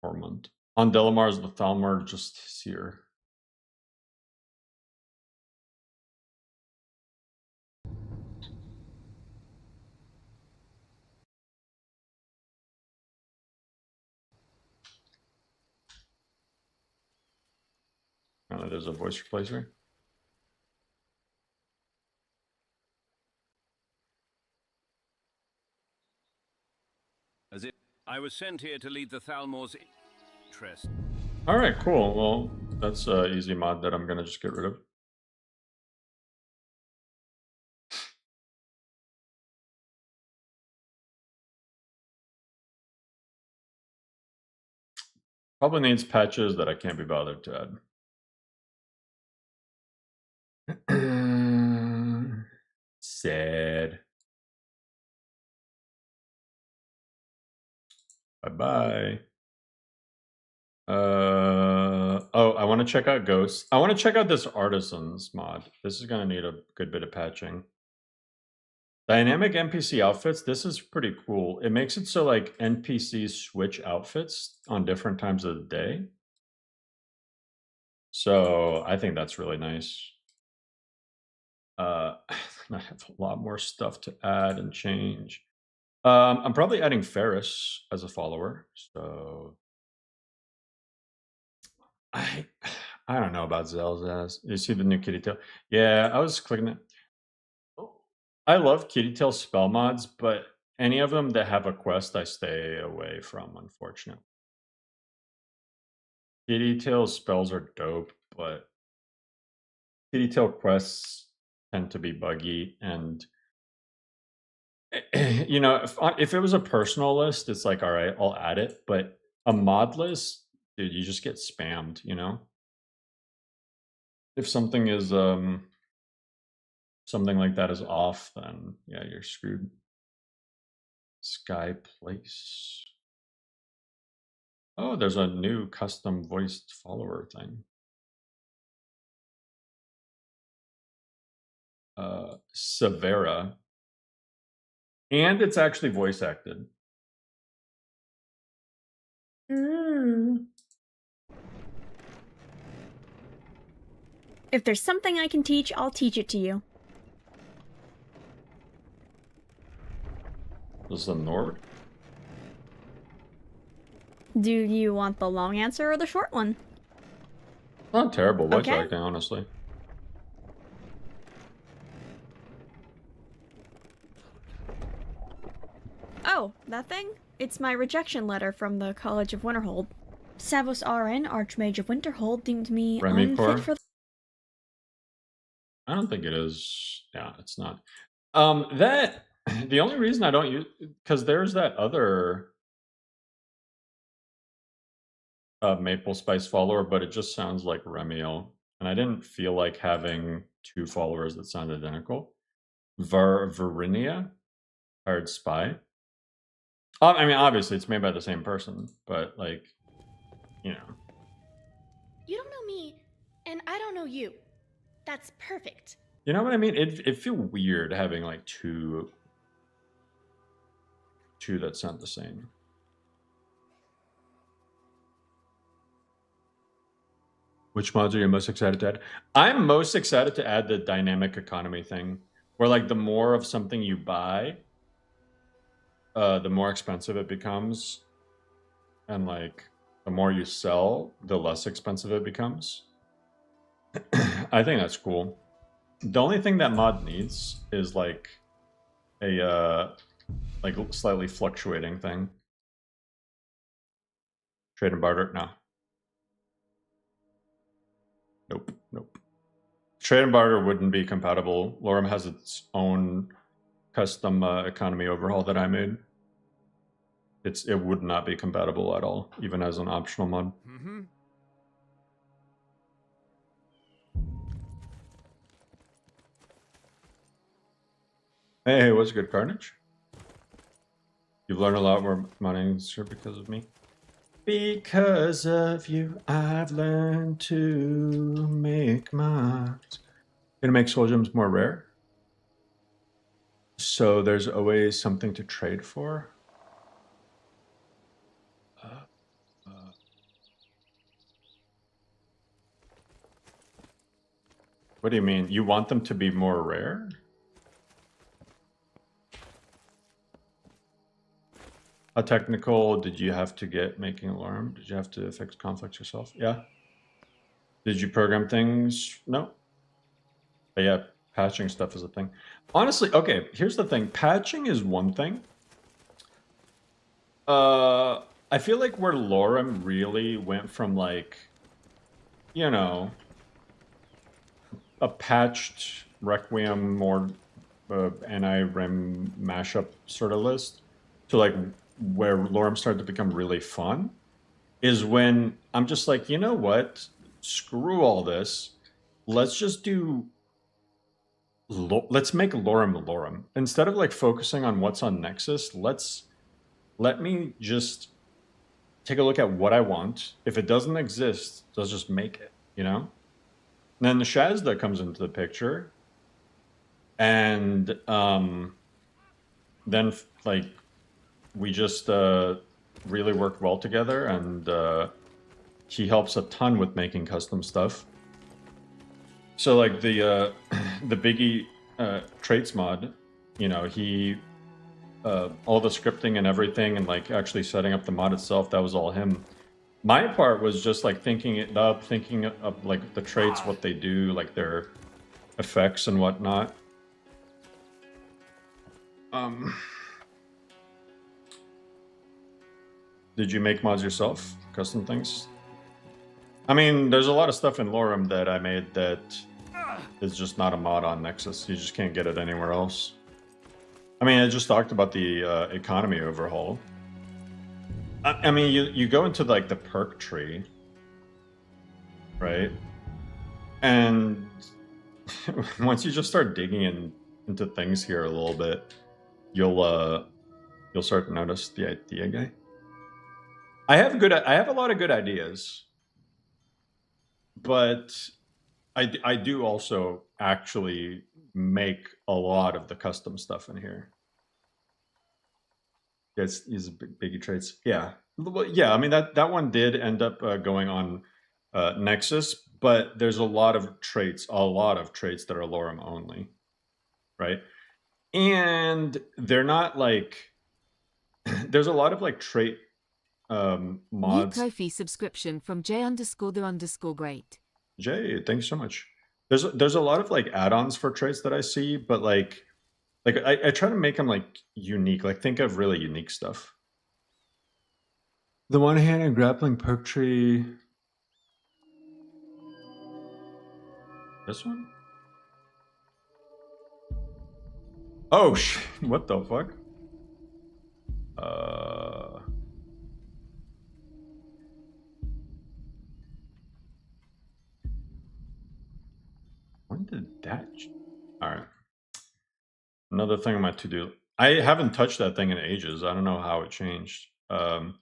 Torment. On Delamar's the Thalmor just here. Apparently there's a voice replacer. As if I was sent here to lead the Thalmor's interest. All right, cool. Well, that's an easy mod that I'm gonna just get rid of. Probably needs patches that I can't be bothered to add. Sad. Bye-bye. Oh, I want to check out Ghosts. I want to check out this Artisans mod. This is going to need a good bit of patching. Dynamic NPC outfits. This is pretty cool. It makes it so like NPCs switch outfits on different times of the day. So I think that's really nice. I have a lot more stuff to add and change. I'm probably adding Ferris as a follower. So I don't know about Zelzaz. You see the new Kitty Tail? Yeah, I was clicking it. I love Kitty Tail spell mods, but any of them that have a quest, I stay away from, unfortunately. Kitty Tail spells are dope, but Kitty Tail quests tend to be buggy, and you know, if it was a personal list, it's like, all right, I'll add it, but a mod list, dude, you just get spammed, you know? If something is something like that is off, then yeah, you're screwed. Sky Place. Oh, there's a new custom voiced follower thing. Severa. And it's actually voice acted. If there's something I can teach, I'll teach it to you. This is a Nord? Do you want the long answer or the short one? Not terrible voice Okay. acting, honestly. Oh, that thing? It's my rejection letter from the College of Winterhold. Savos Arin, Archmage of Winterhold, deemed me Remy Core? unfit for I don't think it is. Yeah, it's not. That the only reason I don't use, because there's that other Maple Spice follower, but it just sounds like Remiel, and I didn't feel like having two followers that sound identical. Verinia, Hired Spy. I mean, obviously it's made by the same person, but like, you know. You don't know me, and I don't know you. That's perfect. You know what I mean? It feel weird having like two that sound the same. Which mods are you most excited to add? I'm most excited to add the dynamic economy thing, where like the more of something you buy, the more expensive it becomes, and like the more you sell, the less expensive it becomes. I think that's cool. The only thing that mod needs is like a like slightly fluctuating thing. Trade and barter? No. Nope. Trade and barter wouldn't be compatible. LoreRim has its own custom economy overhaul that I made. It would not be compatible at all, even as an optional mod. Mm-hmm. Hey, what's good, Carnage? You've learned a lot more modding because of me. Because of you, I've learned to make mods. Gonna make soul gems more rare. So there's always something to trade for. What do you mean? You want them to be more rare? How technical did you have to get making LoreRim? Did you have to fix conflicts yourself? Yeah. Did you program things? No. But yeah, patching stuff is a thing. Honestly, okay, here's the thing. Patching is one thing. I feel like where LoreRim really went from like, you know, a patched Requiem or anti-RIM mashup sort of list to like where LoreRim started to become really fun is when I'm just like, you know what? Screw all this. Let's just do let's make LoreRim. Instead of like focusing on what's on Nexus, let me just take a look at what I want. If it doesn't exist, let's just make it, you know? And then the Shazda comes into the picture. And then like we just really work well together, and he helps a ton with making custom stuff. So like the Biggie traits mod, you know, he all the scripting and everything, and like actually setting up the mod itself, that was all him. My part was just like thinking it up, thinking of like the traits, what they do, like their effects and whatnot. Did you make mods yourself? Custom things? I mean, there's a lot of stuff in LoreRim that I made that is just not a mod on Nexus. You just can't get it anywhere else. I mean, I just talked about the economy overhaul. I mean, you go into like the perk tree, right? And once you just start digging into things here a little bit, you'll start to notice the idea guy. I have a lot of good ideas, but I do also actually make a lot of the custom stuff in here. Yes, he's Biggie traits. Yeah, well, yeah. I mean that one did end up going on Nexus, but there's a lot of traits that are LoreRim only, right? And they're not like there's a lot of like trait New mods. Ko-fi subscription from J_the_great. Jay, thanks so much. There's a lot of like add-ons for traits that I see, but like I try to make them like unique. Like think of really unique stuff. The one-handed grappling perk tree. This one? Oh shit! What the fuck? When did that? All right. Another thing on my to-do. I haven't touched that thing in ages. I don't know how it changed. There's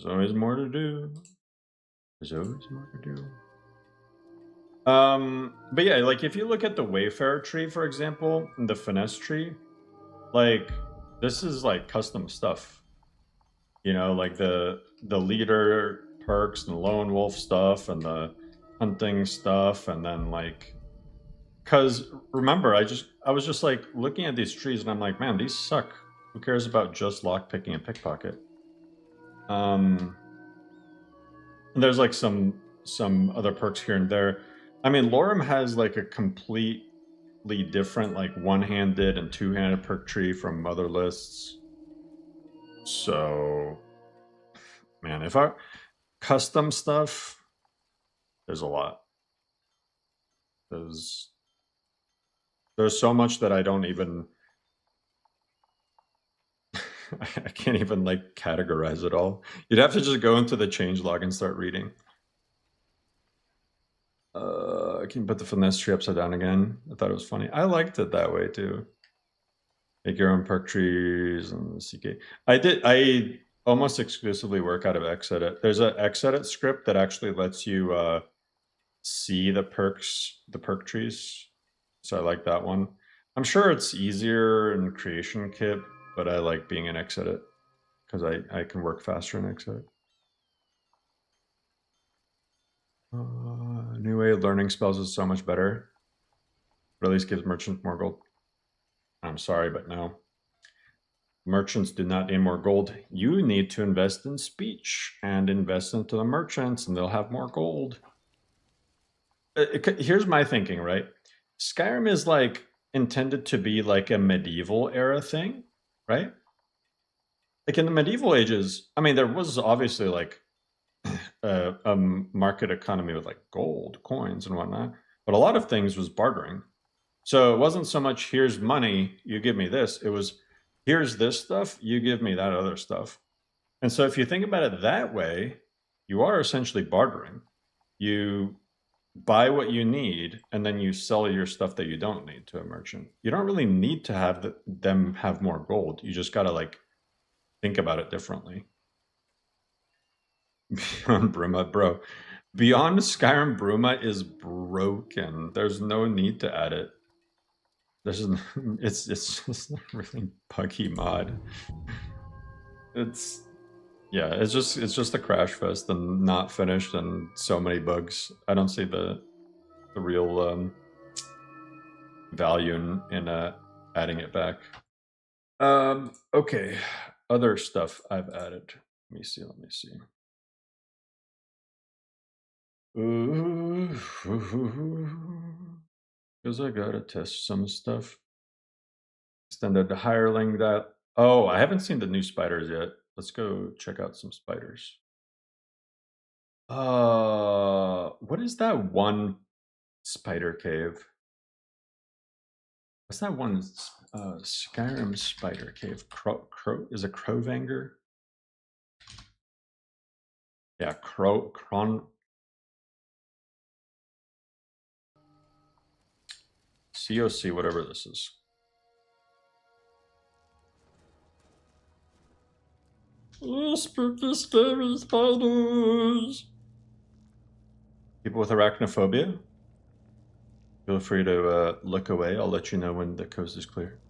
always more to do. There's always more to do. But yeah, like if you look at the Wayfarer tree, for example, and the Finesse tree, like this is like custom stuff. You know, like the leader perks and the lone wolf stuff and the hunting stuff, and then like, cause remember, I was just like looking at these trees and I'm like, man, these suck. Who cares about just lockpicking and pickpocket? And there's like some other perks here and there. I mean, LoreRim has like a completely different like one-handed and two-handed perk tree from other lists. So, man, if I custom stuff, there's a lot. There's so much that I don't even I can't even like categorize it all. You'd have to just go into the changelog and start reading. Can you put the finesse tree upside down again? I thought it was funny. I liked it that way too. Make your own perk trees and CK. I almost exclusively work out of Xedit. There's a Xedit script that actually lets you see the perk trees. So I like that one. I'm sure it's easier in Creation Kit, but I like being in Xedit because I can work faster in Xedit. New way of learning spells is so much better. But at least gives merchants more gold. I'm sorry, but no. Merchants do not need more gold. You need to invest in speech and invest into the merchants, and they'll have more gold. Here's my thinking, right? Skyrim is like intended to be like a medieval era thing, right? Like in the medieval ages, I mean, there was obviously like a market economy with like gold, coins, and whatnot, but a lot of things was bartering. So it wasn't so much here's money, you give me this. It was here's this stuff, you give me that other stuff. And so if you think about it that way, you are essentially bartering. You buy what you need and then you sell your stuff that you don't need to a merchant. You don't really need to have them have more gold. You just got to like think about it differently. Beyond Bruma, bro. Beyond Skyrim Bruma is broken. There's no need to add it. It's just a really buggy mod. It's just a crash fest and not finished and so many bugs. I don't see the real value in adding it back. Okay, other stuff I've added. Let me see. Because I gotta test some stuff. Extended hireling that. Oh, I haven't seen the new spiders yet. Let's go check out some spiders. What is that one spider cave? What's that one Skyrim spider cave? Crow is it Crowvanger? Yeah, Cron. COC, whatever this is. Spooky, scary spiders. People with arachnophobia, feel free to look away. I'll let you know when the coast is clear.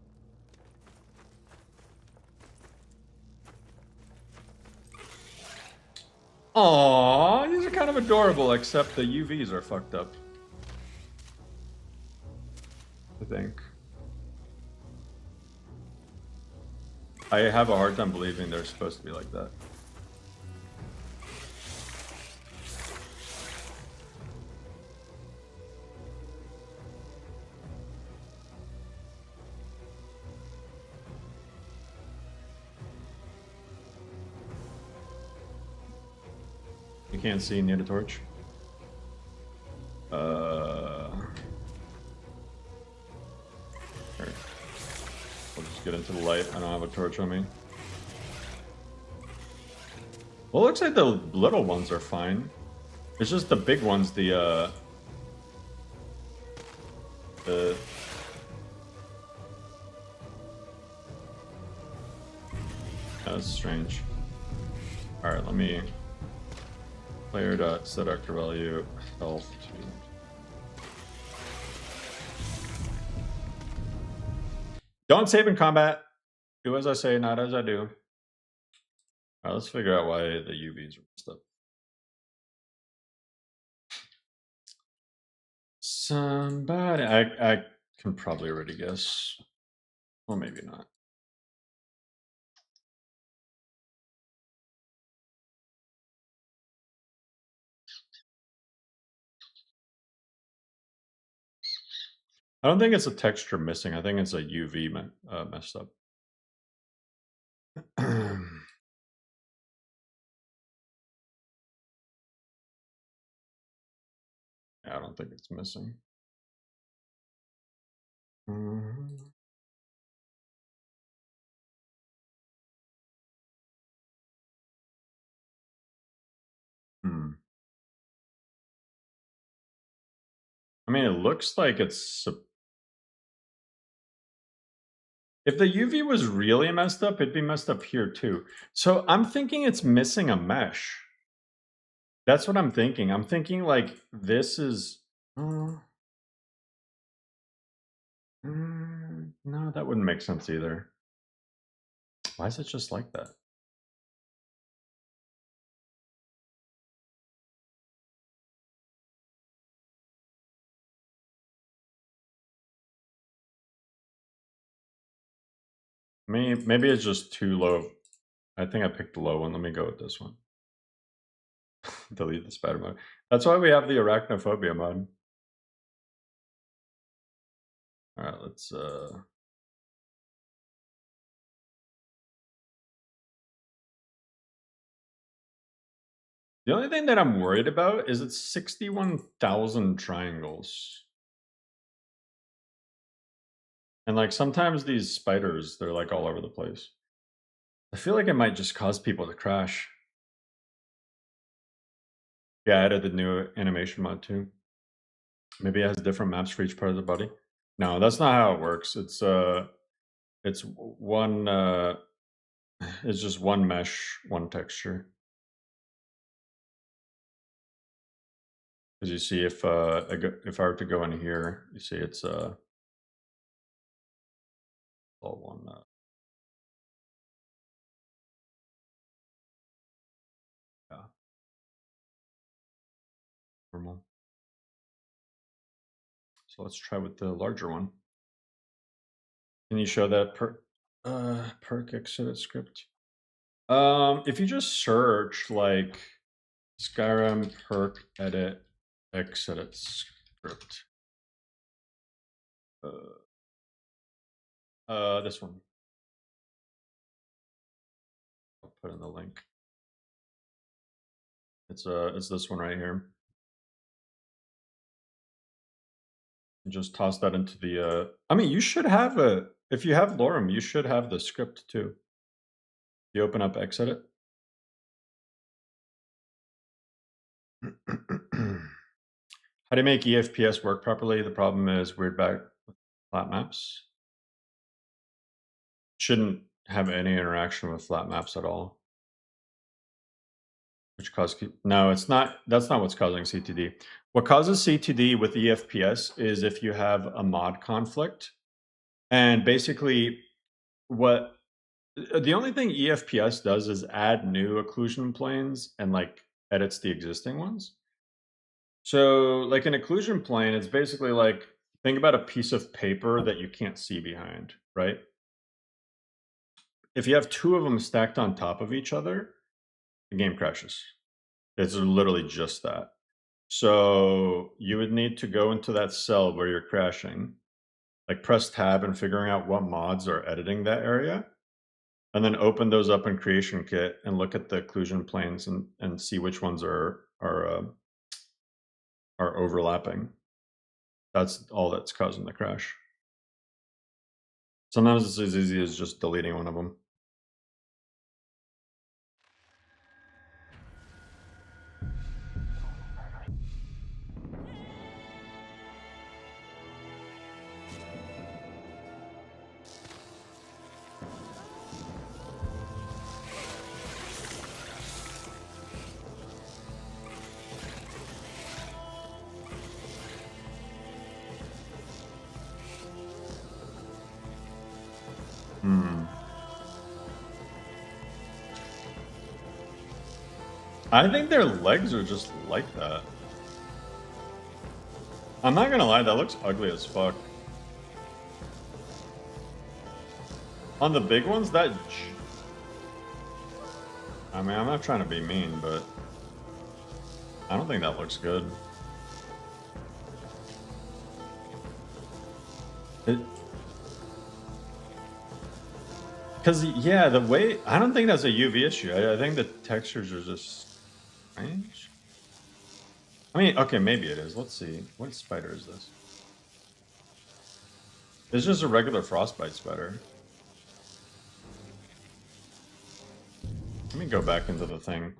Aww, these are kind of adorable, except the UVs are fucked up. I think. I have a hard time believing they're supposed to be like that. You can't see near the torch. Here. We'll just get into the light. I don't have a torch on me. Well, it looks like the little ones are fine. It's just the big ones, That's strange. Alright, let me... Player.set actor value health to... Don't save in combat! Do as I say, not as I do. Alright, let's figure out why the UVs are messed up. Somebody... I can probably already guess. Well, maybe not. I don't think it's a texture missing. I think it's a UV messed up. I don't think it's missing. I mean, it looks like it's... If the UV was really messed up, it'd be messed up here too. So I'm thinking it's missing a mesh. That's what I'm thinking. I'm thinking like this is... no, that wouldn't make sense either. Why is it just like that? Maybe it's just too low. I think I picked the low one. Let me go with this one. Delete the spider mode. That's why we have the arachnophobia mode. All right, let's the only thing that I'm worried about is it's 61,000 triangles. And like sometimes these spiders, they're like all over the place. I feel like it might just cause people to crash. Yeah, I added the new animation mod too. Maybe it has different maps for each part of the body. No, that's not how it works. It's one it's just one mesh, one texture. Because you see, if I were to go in here, you see it's all one. Yeah, normal. So let's try with the larger one. Can you show that perk exit script? If you just search like Skyrim perk edit exit script. This one. I'll put in the link. It's this one right here. And just toss that into the I mean, you should have if you have LoreRim, you should have the script too. You open up exit it. How do you make EFPS work properly? The problem is weird back flat maps. Shouldn't have any interaction with flat maps at all. Which causes no, it's not. That's not what's causing CTD. What causes CTD with EFPS is if you have a mod conflict, and basically, what the only thing EFPS does is add new occlusion planes and like edits the existing ones. So, like an occlusion plane, it's basically like think about a piece of paper that you can't see behind, right? If you have two of them stacked on top of each other, the game crashes. It's literally just that. So you would need to go into that cell where you're crashing, like press tab and figuring out what mods are editing that area, and then open those up in Creation Kit and look at the occlusion planes and see which ones are overlapping. That's all that's causing the crash. Sometimes it's as easy as just deleting one of them. I think their legs are just like that. I'm not gonna lie, that looks ugly as fuck. On the big ones, I mean, I'm not trying to be mean, but I don't think that looks good. Because, yeah, the way... I don't think that's a UV issue. I think the textures are just strange. I mean, okay, maybe it is. Let's see. What spider is this? It's just a regular frostbite spider. Let me go back into the thing.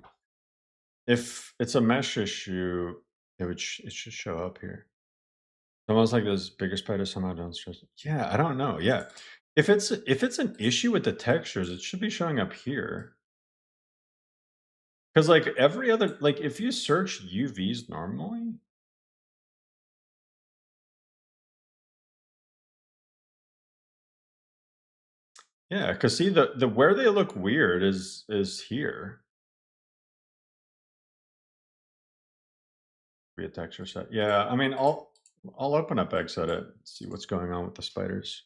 If it's a mesh issue, it should show up here. It's almost like those bigger spiders somehow don't stress. Yeah, I don't know. Yeah. If it's an issue with the textures, it should be showing up here. Because like every other, like if you search UVs normally, yeah, because see the where they look weird is here. Be a texture set. Yeah, I mean I'll open up Edit, see what's going on with the spiders.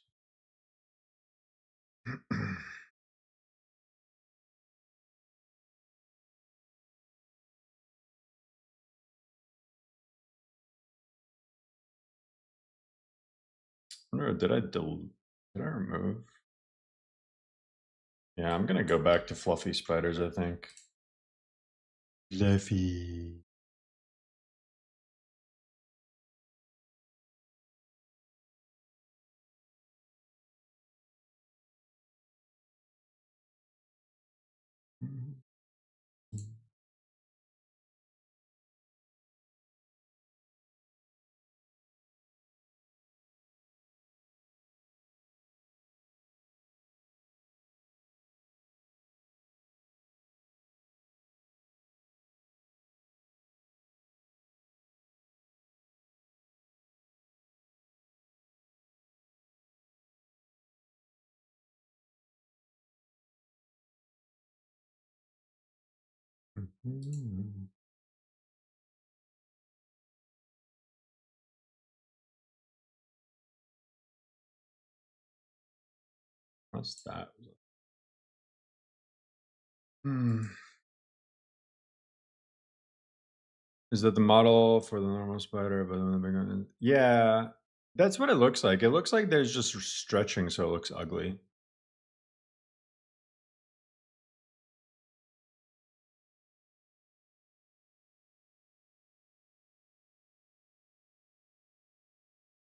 wonder, did I remove? Yeah, I'm gonna go back to fluffy spiders, I think. Fluffy. What's that? Is that the model for the normal spider? But the big one? Yeah, that's what it looks like. It looks like there's just stretching, so it looks ugly.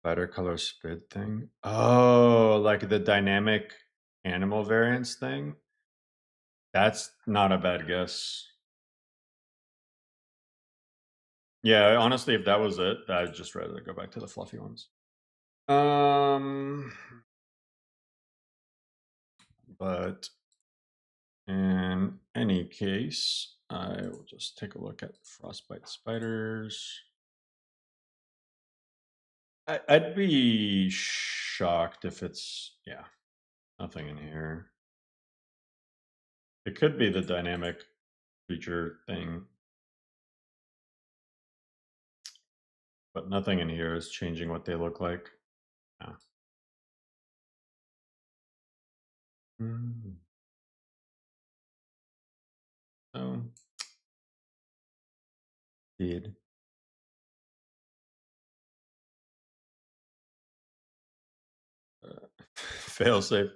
Spider color spid thing. Oh, like the dynamic animal variants thing. That's not a bad guess. Yeah, honestly, if that was it, I'd just rather go back to the fluffy ones. But in any case, I will just take a look at frostbite spiders. I'd be shocked if it's, yeah, nothing in here. It could be the dynamic creature thing, but nothing in here is changing what they look like. Yeah. So, did. Fail safe.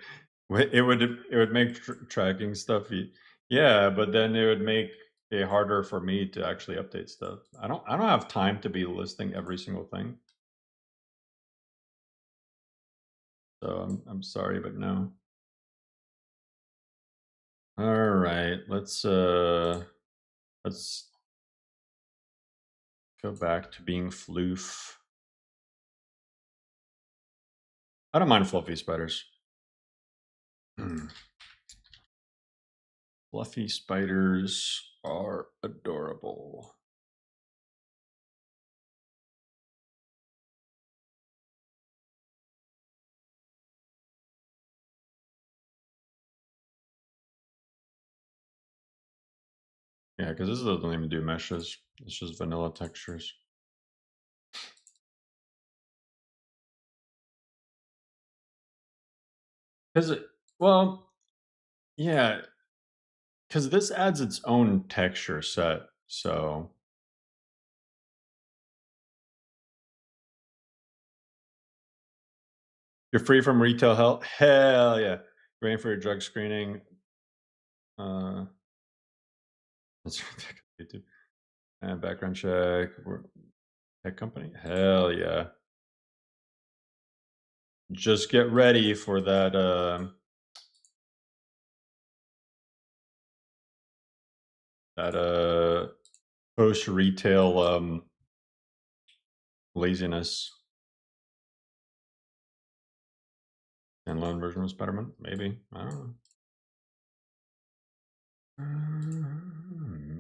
It would make tracking stuff. Yeah, but then it would make it harder for me to actually update stuff. I don't have time to be listing every single thing. So I'm sorry, but no. All right, let's go back to being floof. I don't mind fluffy spiders. Fluffy spiders are adorable. Yeah, because this doesn't even do meshes. It's just vanilla textures. Well, yeah, because this adds its own texture set, so you're free from retail hell. Hell yeah! Waiting for your drug screening. That's YouTube. And background check. Tech company. Hell yeah! Just get ready for that. That post retail laziness. Standalone version of Spider-Man? Maybe. I don't know.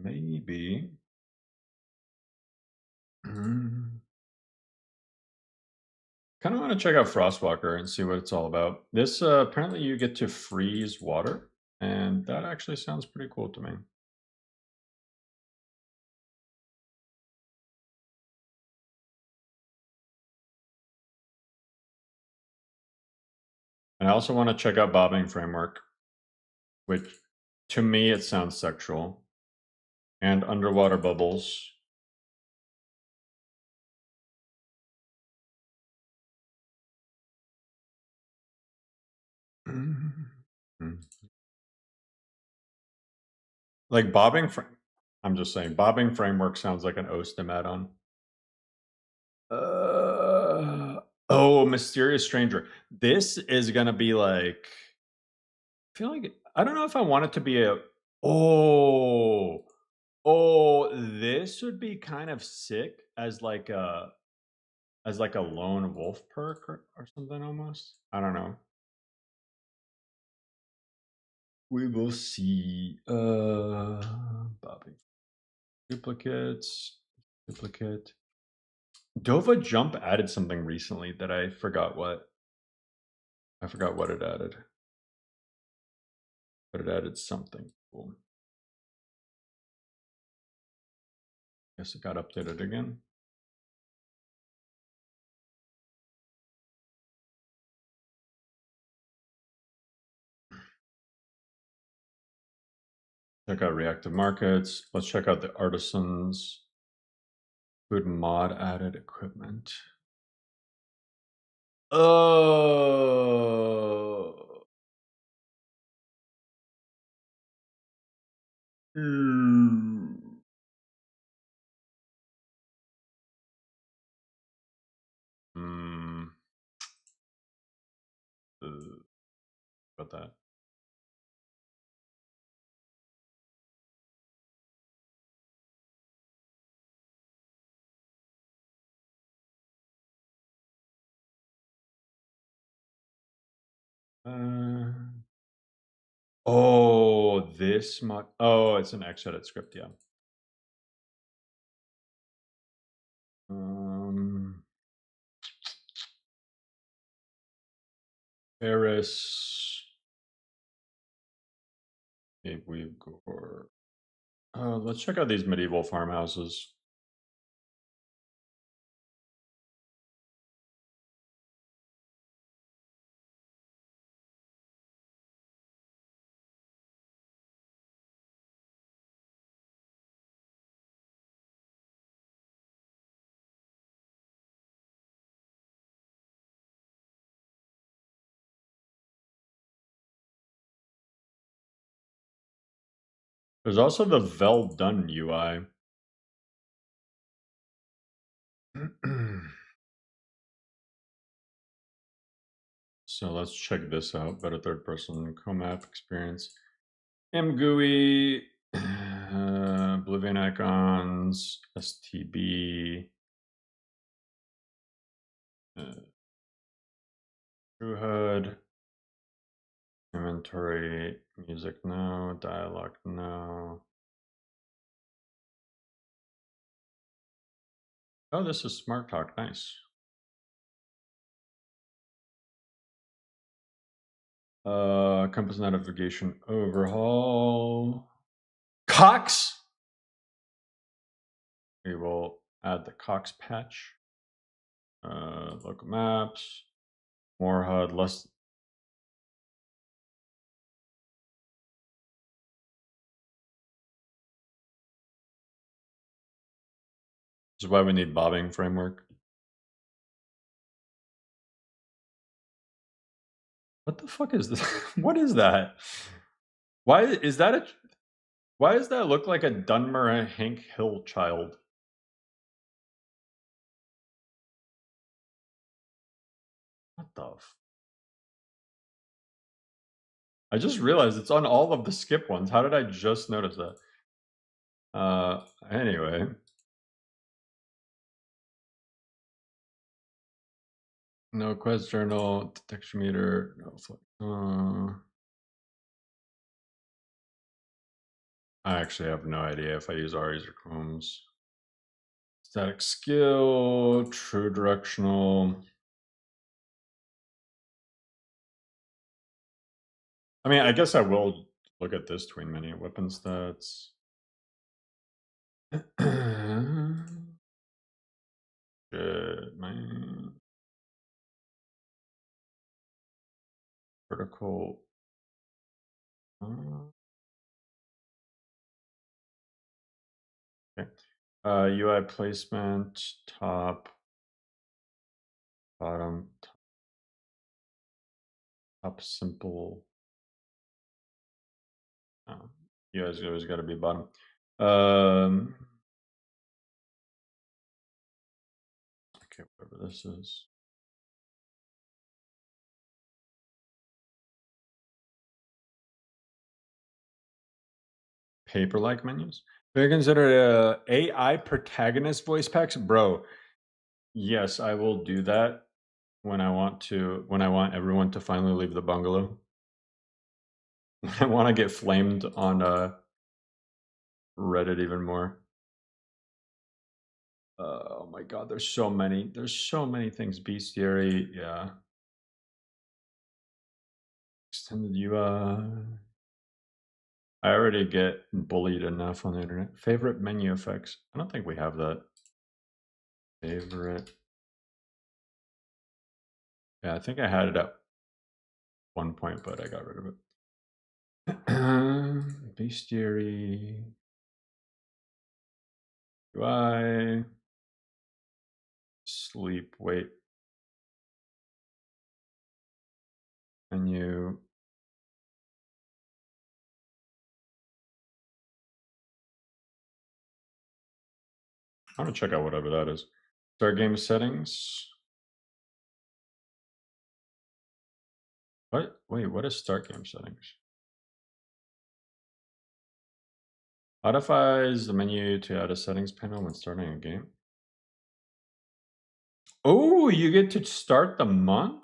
Maybe. Kind of want to check out Frostwalker and see what it's all about. This apparently you get to freeze water, and that actually sounds pretty cool to me. I also want to check out bobbing framework, which to me it sounds sexual, and underwater bubbles. Like bobbing I'm just saying, bobbing framework sounds like an OSTEM add-on. Oh, Mysterious Stranger. This is gonna be like, I feel like, I don't know if I want it to be a, oh, this would be kind of sick as like a lone wolf perk or something almost. I don't know. We will see. Bobby. Duplicates. Duplicate. Dova Jump added something recently that I forgot what. I forgot what it added. But it added something cool. Guess it got updated again. Check out reactive markets. Let's check out the artisans. Food mod added equipment. Oh. Hmm. About that. Oh, this mod. Oh, it's an Xedit script, yeah. Paris. We've got. Let's check out these medieval farmhouses. There's also the Vel Done UI. So let's check this out. Better third person co-map experience. MGUI, Oblivion icons, STB, TrueHUD, inventory, music no, dialogue no. Oh, this is Smart Talk, nice. Compass navigation overhaul. Cox! We will add the Cox patch. Local maps. More HUD, less. This is why we need bobbing framework. What the fuck is this? What is that? Why is that a? Why does that look like a Dunmer Hank Hill child? What the? I just realized it's on all of the skip ones. How did I just notice that? Anyway. No quest journal, detection meter, no. I actually have no idea if I use Ari's or Chrome's. Static skill, true directional. I mean, I guess I will look at this tween many weapon stats. Shit, man. Vertical. Okay. UI placement, top, bottom, top simple. You guys always got to be bottom. Okay, whatever this is. Paper-like menus. Do you consider AI protagonist voice packs, bro? Yes, I will do that when I want to. When I want everyone to finally leave the bungalow. I want to get flamed on Reddit even more. Oh my god, there's so many. There's so many things. Bestiary, yeah. Extended UI. I already get bullied enough on the internet. Favorite menu effects. I don't think we have that. Favorite. Yeah, I think I had it at one point, but I got rid of it. Bestiary. UI. Sleep, wait. Menu. I want to check out whatever that is. Start game settings. What? Wait, what is start game settings? Modifies the menu to add a settings panel when starting a game. Oh, you get to start the month?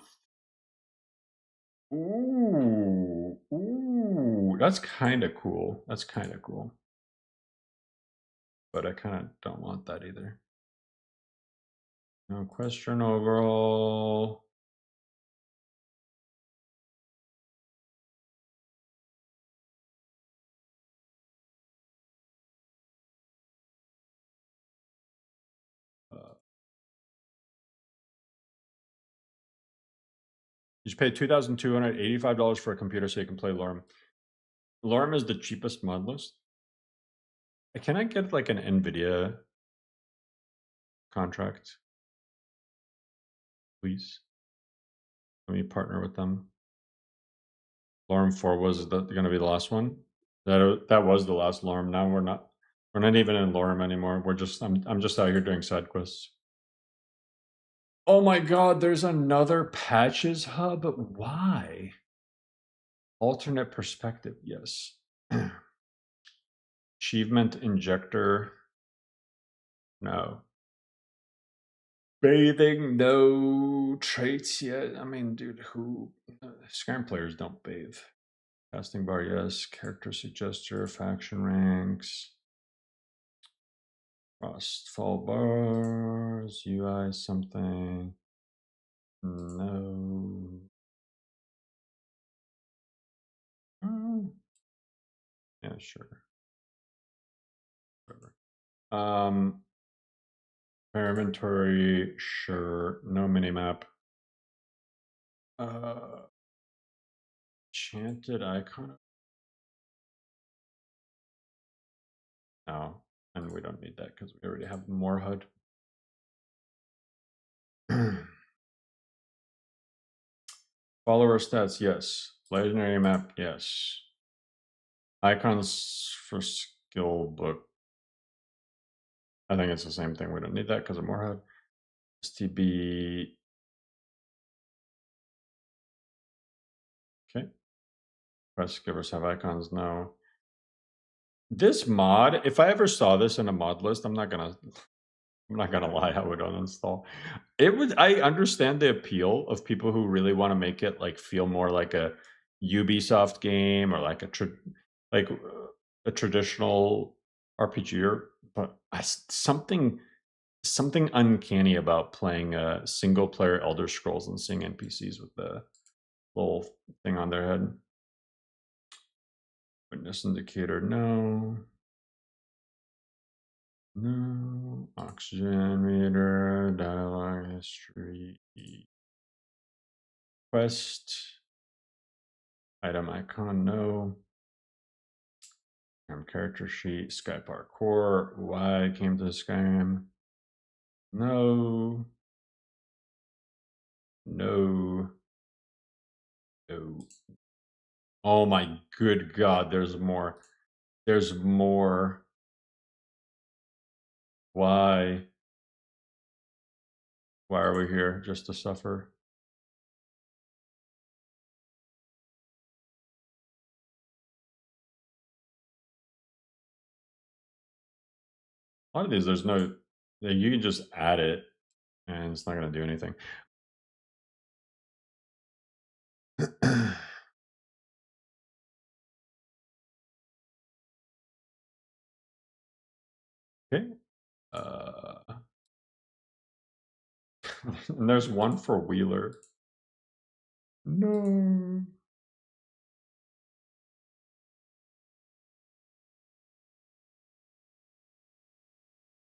Ooh, ooh, that's kind of cool. That's kind of cool. But I kind of don't want that either. No question overall. You should pay $2,285 for a computer so you can play LoreRim. LoreRim is the cheapest mod list. Can I get like an NVIDIA contract? Please. Let me partner with them. LoreRim 4 was going to be the last one. That was the last LoreRim. Now we're not even in LoreRim anymore. We're just I'm just out here doing side quests. Oh my god, there's another patches hub. Why? Alternate perspective, yes. Achievement injector. No. Bathing, no. Traits yet. I mean, dude, who Skyrim players don't bathe. Casting bar, yes. Character suggester, faction ranks. Frostfall bars, UI something. No. Yeah, sure. Whatever. Inventory, sure. No minimap. Enchanted icon. No, and we don't need that because we already have more HUD. Follower stats, yes. Legendary map, yes. Icons for skill book. I think it's the same thing. We don't need that because of more HUD. STB. Okay. Quest givers have icons now. This mod, if I ever saw this in a mod list, I'm not gonna lie, I would uninstall. I understand the appeal of people who really want to make it like feel more like a Ubisoft game or like a traditional RPG, but something uncanny about playing a single player Elder Scrolls and seeing NPCs with the little thing on their head. Witness indicator, no. No. Oxygen meter, dialogue history. Quest. Item icon, no. Character sheet, Sky Parkour. Why came to Skyrim? No. No. No. Oh my good God, there's more. There's more. Why? Why are we here? Just to suffer? A lot of these, there's no, you can just add it and it's not going to do anything. Okay. And there's one for Wheeler. No.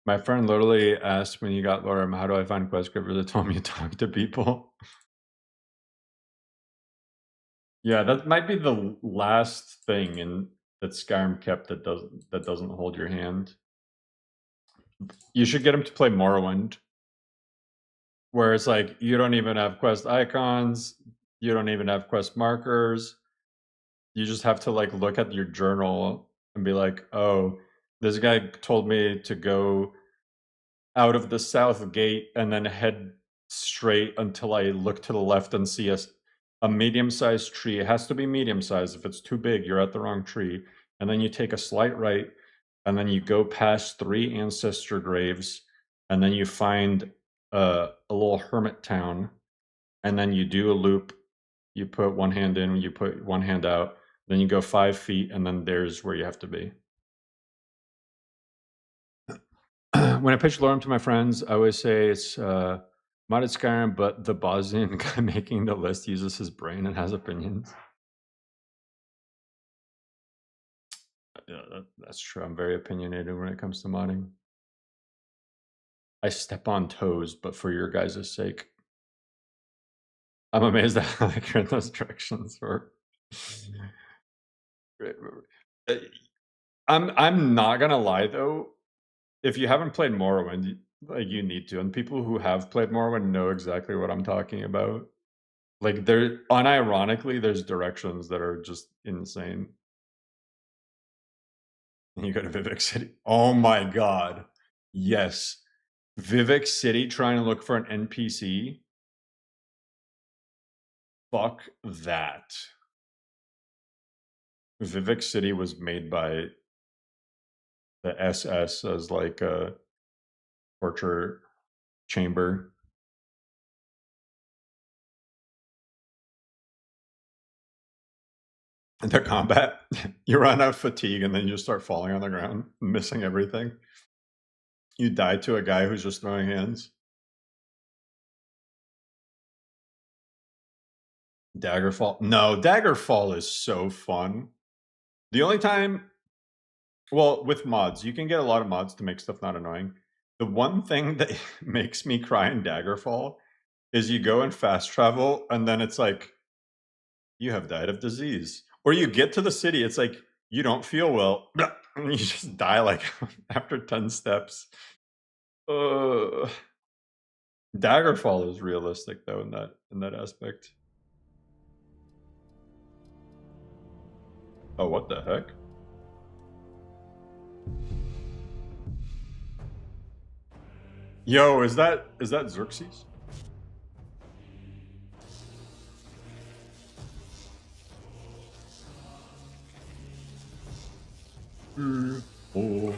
My friend literally asked when he got LoreRim, how do I find quest scripters that told me to talk to people? Yeah, that might be the last thing that Skyrim kept that doesn't hold your hand. You should get him to play Morrowind, where it's like you don't even have quest icons, you don't even have quest markers. You just have to like look at your journal and be like, oh, this guy told me to go out of the south gate and then head straight until I look to the left and see a medium-sized tree. It has to be medium-sized. If it's too big, you're at the wrong tree. And then you take a slight right, and then you go past 3 ancestor graves, and then you find a little hermit town, and then you do a loop. You put one hand in, you put one hand out, then you go 5 feet, and then there's where you have to be. When I pitch LoreRim to my friends, I always say it's modded Skyrim, but the Bosnian guy making the list uses his brain and has opinions. Yeah, that's true. I'm very opinionated when it comes to modding. I step on toes, but for your guys' sake. I'm amazed at how accurate those directions were. I'm not gonna lie though. If you haven't played Morrowind, like you need to, and people who have played Morrowind know exactly what I'm talking about. Like there, unironically, there's directions that are just insane. And you go to Vivek City. Oh my God. Yes. Vivek City trying to look for an NPC. Fuck that. Vivek City was made by the SS as like a torture chamber. And the combat, you run out of fatigue and then you just start falling on the ground, missing everything. You die to a guy who's just throwing hands. Daggerfall. No, Daggerfall is so fun. The only time, well, with mods, you can get a lot of mods to make stuff not annoying. The one thing that makes me cry in Daggerfall is you go and fast travel and then it's like, you have died of disease. Or you get to the city, it's like, you don't feel well. And you just die like after 10 steps. Daggerfall is realistic though in that aspect. Oh, what the heck? Yo, is that Xerxes? Oh.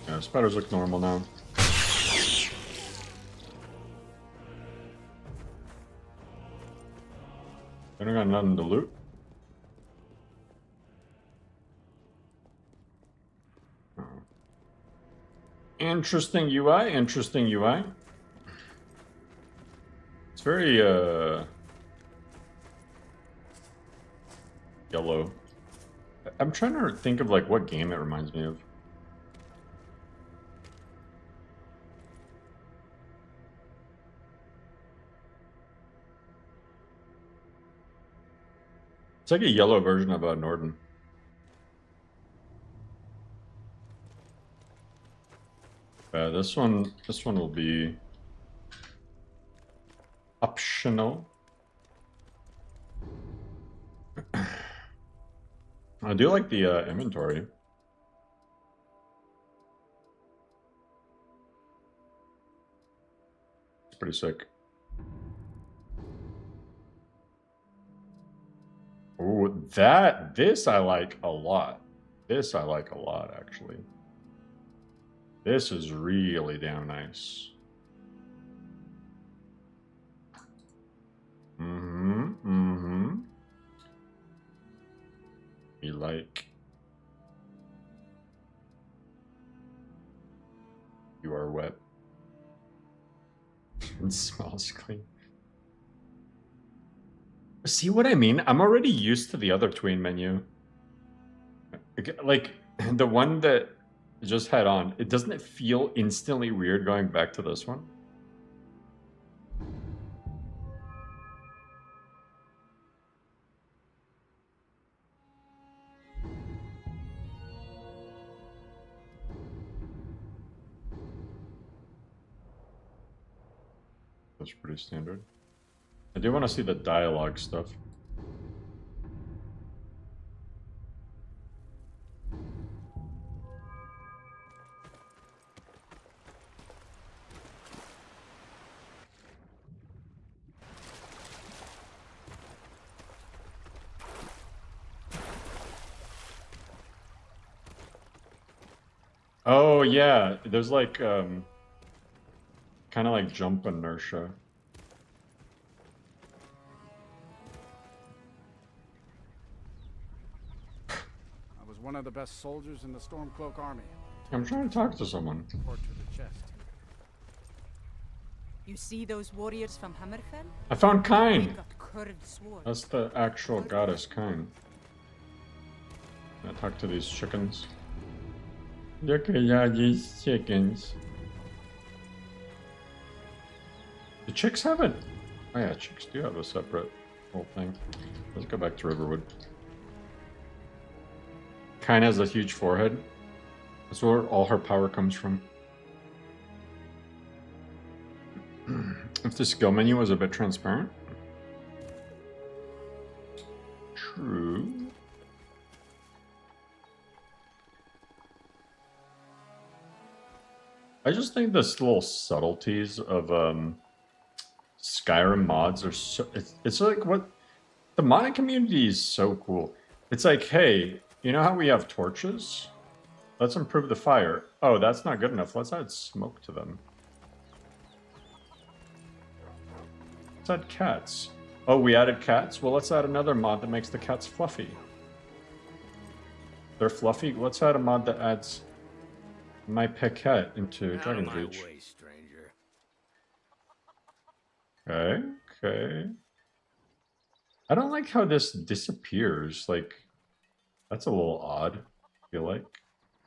Yeah, spiders look normal now. I don't got nothing to loot. Oh. Interesting UI, interesting UI. It's very yellow. I'm trying to think of like what game it reminds me of. It's like a yellow version of Norden. This one will be optional. I do like the inventory. It's pretty sick. Oh, this I like a lot. This I like a lot, actually. This is really damn nice. You like. You are wet. It smells clean. See what I mean? I'm already used to the other tween menu. Like, the one that just had on, doesn't it feel instantly weird going back to this one? That's pretty standard. I do want to see the dialogue stuff. Oh yeah, there's like kind of like jump inertia. I was one of the best soldiers in the Stormcloak army. I'm trying to talk to someone. Torture the chest. You see those warriors from Hammerfell? I found Kine. They've got curved swords. That's the actual goddess Kine. I talk to these chickens. Look at these chickens. The chicks have it. Oh yeah, chicks do have a separate whole thing. Let's go back to Riverwood. Kine has a huge forehead. That's where all her power comes from. If the skill menu was a bit transparent. True. I just think this little subtleties of Skyrim mods are so it's like what the modding community is so cool. It's like, hey, you know how we have torches? Let's improve the fire. Oh, that's not good enough. Let's add smoke to them. Let's add cats. Oh, we added cats? Well, let's add another mod that makes the cats fluffy. They're fluffy? Let's add a mod that adds my pet cat into Dragon's Reach. Okay, okay. I don't like how this disappears. Like, that's a little odd, I feel like.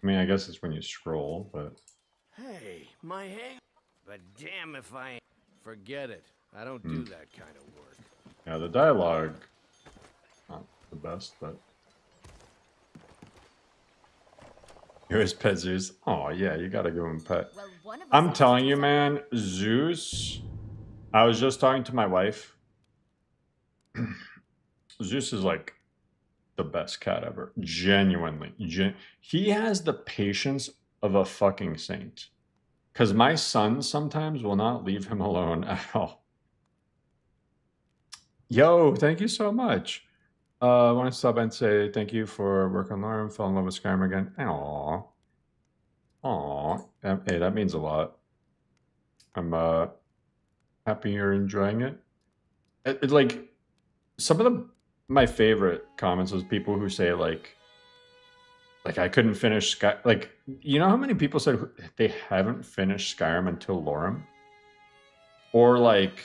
I mean, I guess it's when you scroll, but... Hey, my hang... But damn if I... Forget it. I don't do that kind of work. Yeah, the dialogue... not the best, but... Here's Pet Zeus. Oh, yeah, you gotta give him pet. I'm telling you, man, Zeus... I was just talking to my wife. Zeus is like the best cat ever. Genuinely. He has the patience of a fucking saint. Because my son sometimes will not leave him alone at all. Yo, thank you so much. I want to stop and say thank you for work on LoreRim. Fell in love with Skyrim again. Aww. Aww. Hey, that means a lot. I'm happy you're enjoying it. Like, some of my favorite comments was people who say like I couldn't finish like, you know how many people said they haven't finished Skyrim until LoreRim? Or like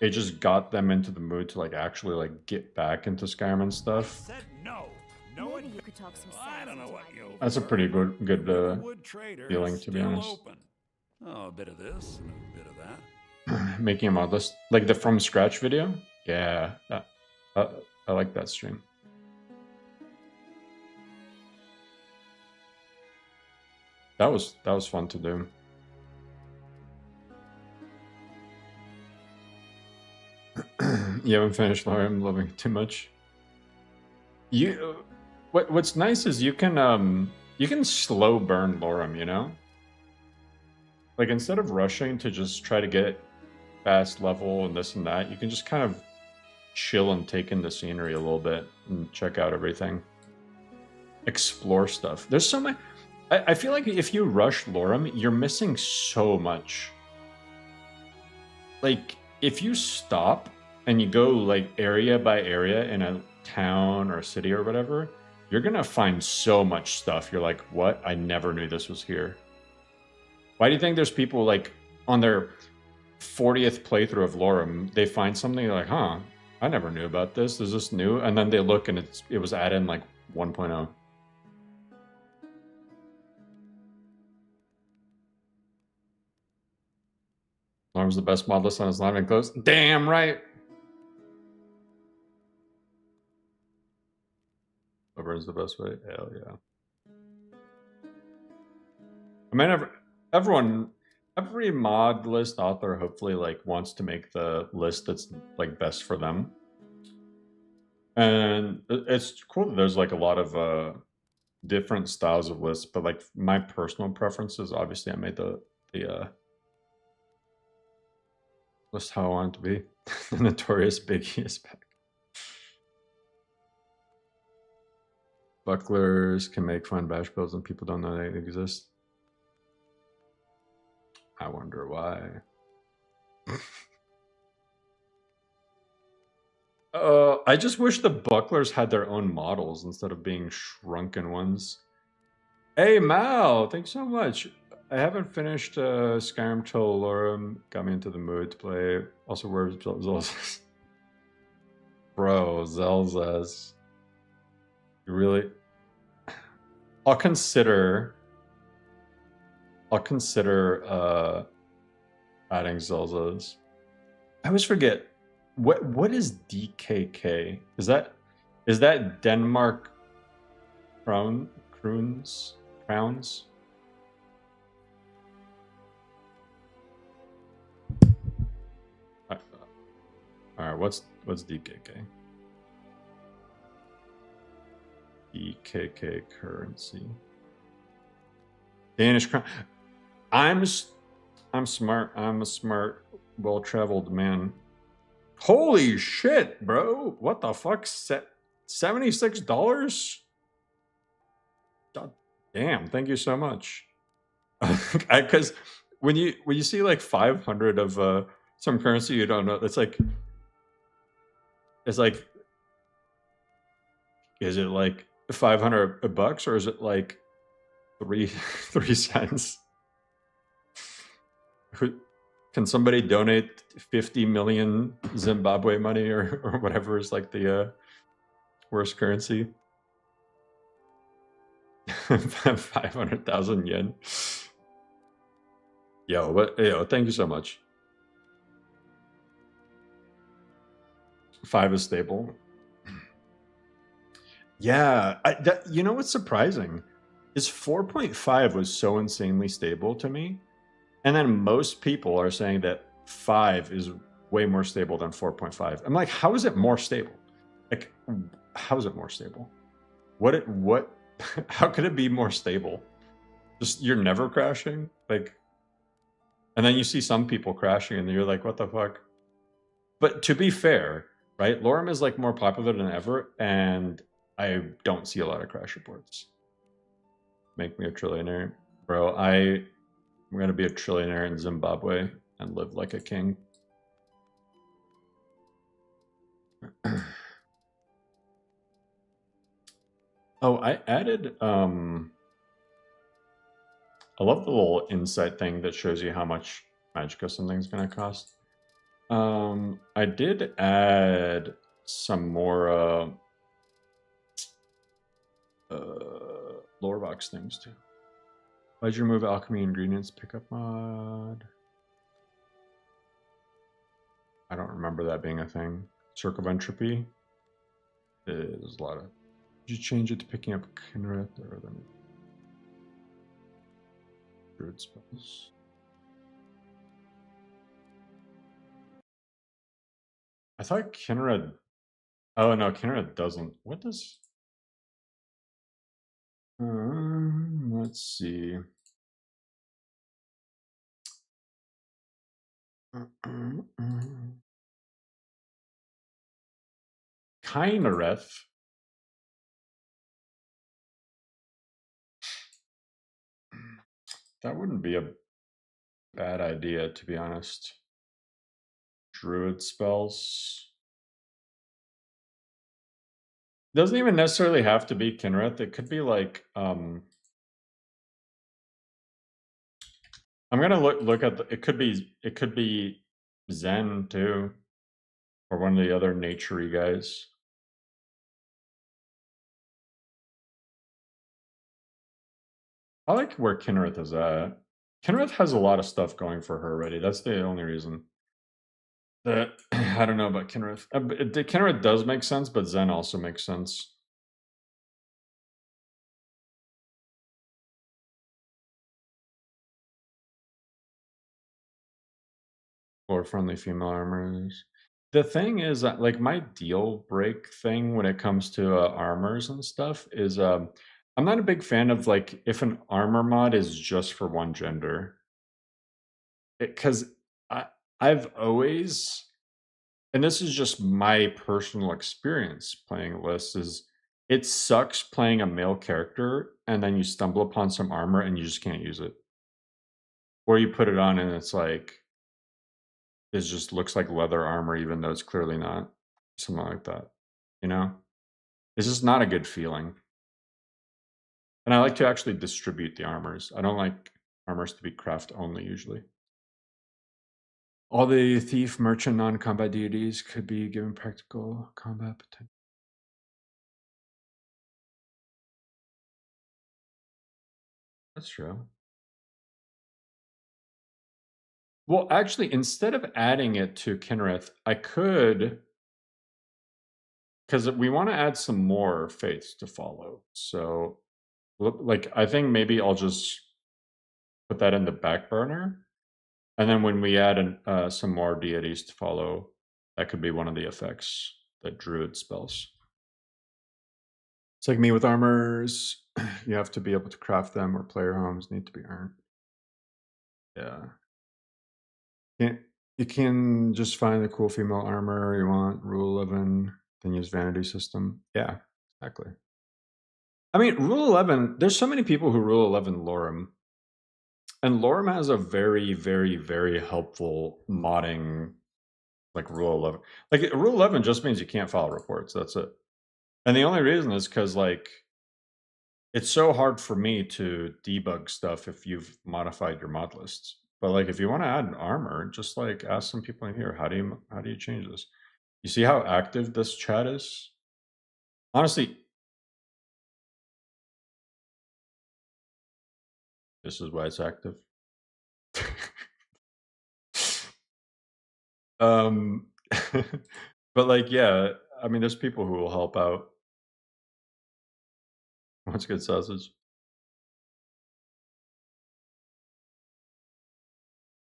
it just got them into the mood to like actually like get back into Skyrim and stuff. Said no. No one. You could talk some sense. I don't know what you. That's a pretty good feeling, to be honest. Open. Oh, a bit of this and a bit of that. Making a mod list, like the from scratch video. Yeah, I like that stream. That was fun to do. You haven't finished LoreRim. I'm loving it too much. What's nice is you can slow burn LoreRim, you know? Like instead of rushing to just try to get fast level and this and that, you can just kind of chill and take in the scenery a little bit and check out everything. Explore stuff. There's so much. I feel like if you rush LoreRim, you're missing so much. Like, if you stop and you go like area by area in a town or a city or whatever, you're gonna find so much stuff. You're like, what? I never knew this was here. Why do you think there's people like on their 40th playthrough of LoreRim, they find something like, huh, I never knew about this. Is this new? And then they look and it was added in like 1.0. LoreRim's the best mod list on his live and close. Damn right. LoreRim's the best way. Hell yeah. I mean, every mod list author hopefully like wants to make the list that's like best for them. And it's cool that there's like a lot of different styles of lists, but like my personal preferences, obviously I made the list how I want it to be. The Notorious Biggie is back. Bucklers can make fun bash builds and people don't know they exist. I wonder why. I just wish the bucklers had their own models instead of being shrunken ones. Hey Mal, thanks so much. I haven't finished Skyrim till LoreRim got me into the mood to play. Also, where's Zelzas? Bro, Zelzas. You really? I'll consider adding Zelzas. I always forget. What is DKK? Is that Denmark crowns? All right, what's DKK? DKK currency. Danish crown. I'm smart. I'm a smart, well-traveled man. Holy shit, bro! What the fuck? $76? God damn! Thank you so much. Because when you see like 500 of some currency you don't know, it's like, is it like 500 bucks or is it like 3 cents? Can somebody donate 50 million Zimbabwe money or whatever is like the worst currency? 500,000 yen. Yo, thank you so much. 5 is stable. Yeah, you know what's surprising is 4.5 was so insanely stable to me. And then most people are saying that 5 is way more stable than 4.5. I'm like, how is it more stable? Like, how is it more stable? How could it be more stable? Just, you're never crashing? Like, and then you see some people crashing and you're like, what the fuck? But to be fair, right? LoreRim is like more popular than ever and I don't see a lot of crash reports. Make me a trillionaire. Bro, I'm going to be a trillionaire in Zimbabwe and live like a king. Oh, I added, I love the little insight thing that shows you how much Magicka something's going to cost. I did add some more lore box things too. Why'd you remove alchemy ingredients pickup mod? I don't remember that being a thing. Circle of entropy. There's a lot of. Did you change it to picking up Kinrith or other druid spells? I thought Kinrith. Oh no, Kinrith doesn't. What does? Let's see. Kinrith. That wouldn't be a bad idea, to be honest. Druid spells. Doesn't even necessarily have to be Kinrith. It could be like I'm gonna look at it could be Zen too. Or one of the other naturey guys. I like where Kinrith is at. Kinrith has a lot of stuff going for her already. That's the only reason. That I don't know about Kinrith. Kinrith does make sense, but Zen also makes sense. Or friendly female armors. The thing is that, like, my deal break thing when it comes to armors and stuff is I'm not a big fan of, like, if an armor mod is just for one gender. Because I've always, and this is just my personal experience playing lists, is it sucks playing a male character and then you stumble upon some armor and you just can't use it. Or you put it on and it's like, it just looks like leather armor even though it's clearly not. Something like that. You know? It's just not a good feeling. And I like to actually distribute the armors. I don't like armors to be craft only usually. All the thief, merchant, non-combat deities could be given practical combat potential. That's true. Well, actually, instead of adding it to Kinrith, I could, because we want to add some more faiths to follow. So, like, I think maybe I'll just put that in the back burner. And then when we add some more deities to follow, that could be one of the effects that druid spells. It's like me with armors. You have to be able to craft them, or player homes need to be earned. Yeah. You can just find the cool female armor you want, rule 11, then use vanity system. Yeah, exactly. I mean, rule 11, there's so many people who rule 11 LoreRim. And LoreRim has a very, very, very helpful modding, like rule 11. Like rule 11 just means you can't file reports. That's it. And the only reason is because, like, it's so hard for me to debug stuff if you've modified your mod lists. But like, if you want to add an armor, just like ask some people in here, how do you change this? You see how active this chat is? Honestly, this is why it's active. But like, yeah, I mean, there's people who will help out. What's good, sausage?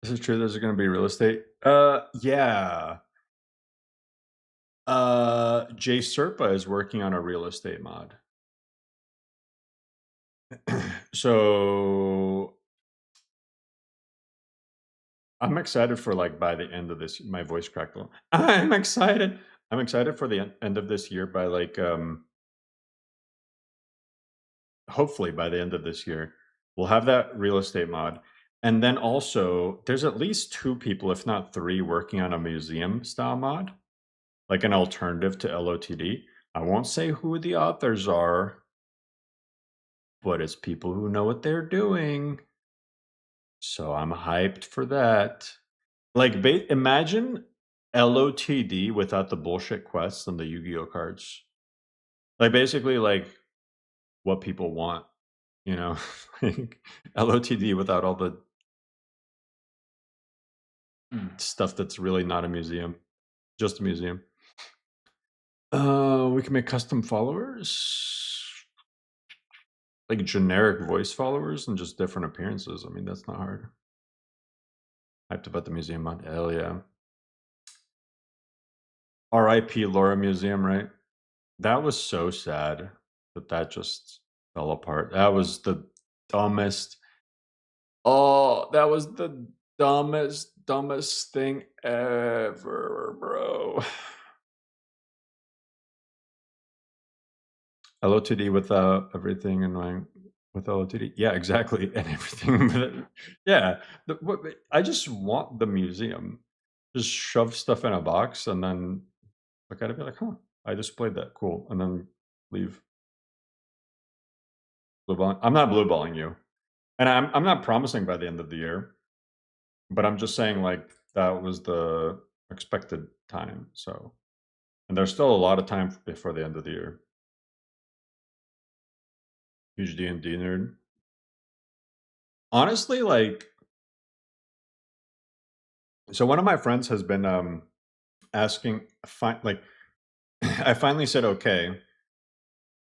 Is it true there's going to be real estate? Yeah. Jay Serpa is working on a real estate mod. So I'm excited for, like, by the end of this, my voice cracked a little. I'm excited for the end of this year by, like, hopefully by the end of this year, we'll have that real estate mod. And then also, there's at least 2 people, if not 3, working on a museum style mod, like an alternative to LOTD. I won't say who the authors are, but it's people who know what they're doing. So I'm hyped for that. Like, imagine LOTD without the bullshit quests and the Yu-Gi-Oh cards. Like, basically, like, what people want, you know? Like, LOTD without all the stuff that's really not a museum. Just a museum. We can make custom followers, like generic voice followers, and just different appearances. I mean, that's not hard. Hyped about the museum mod. Hell yeah. R.I.P. LoreRim Museum, right? That was so sad that just fell apart. That was the dumbest. Oh, that was the dumbest thing ever, bro. LO2D without everything annoying with LO2D. Yeah, exactly. And everything. Yeah. I just want the museum. Just shove stuff in a box and then look at it, be like, huh, I displayed that. Cool. And then leave. Blue balling. I'm not blue balling you. And I'm not promising by the end of the year. But I'm just saying, like, that was the expected time. So, and there's still a lot of time before the end of the year. Huge D&D nerd. Honestly, like, so one of my friends has been asking, like, I finally said okay.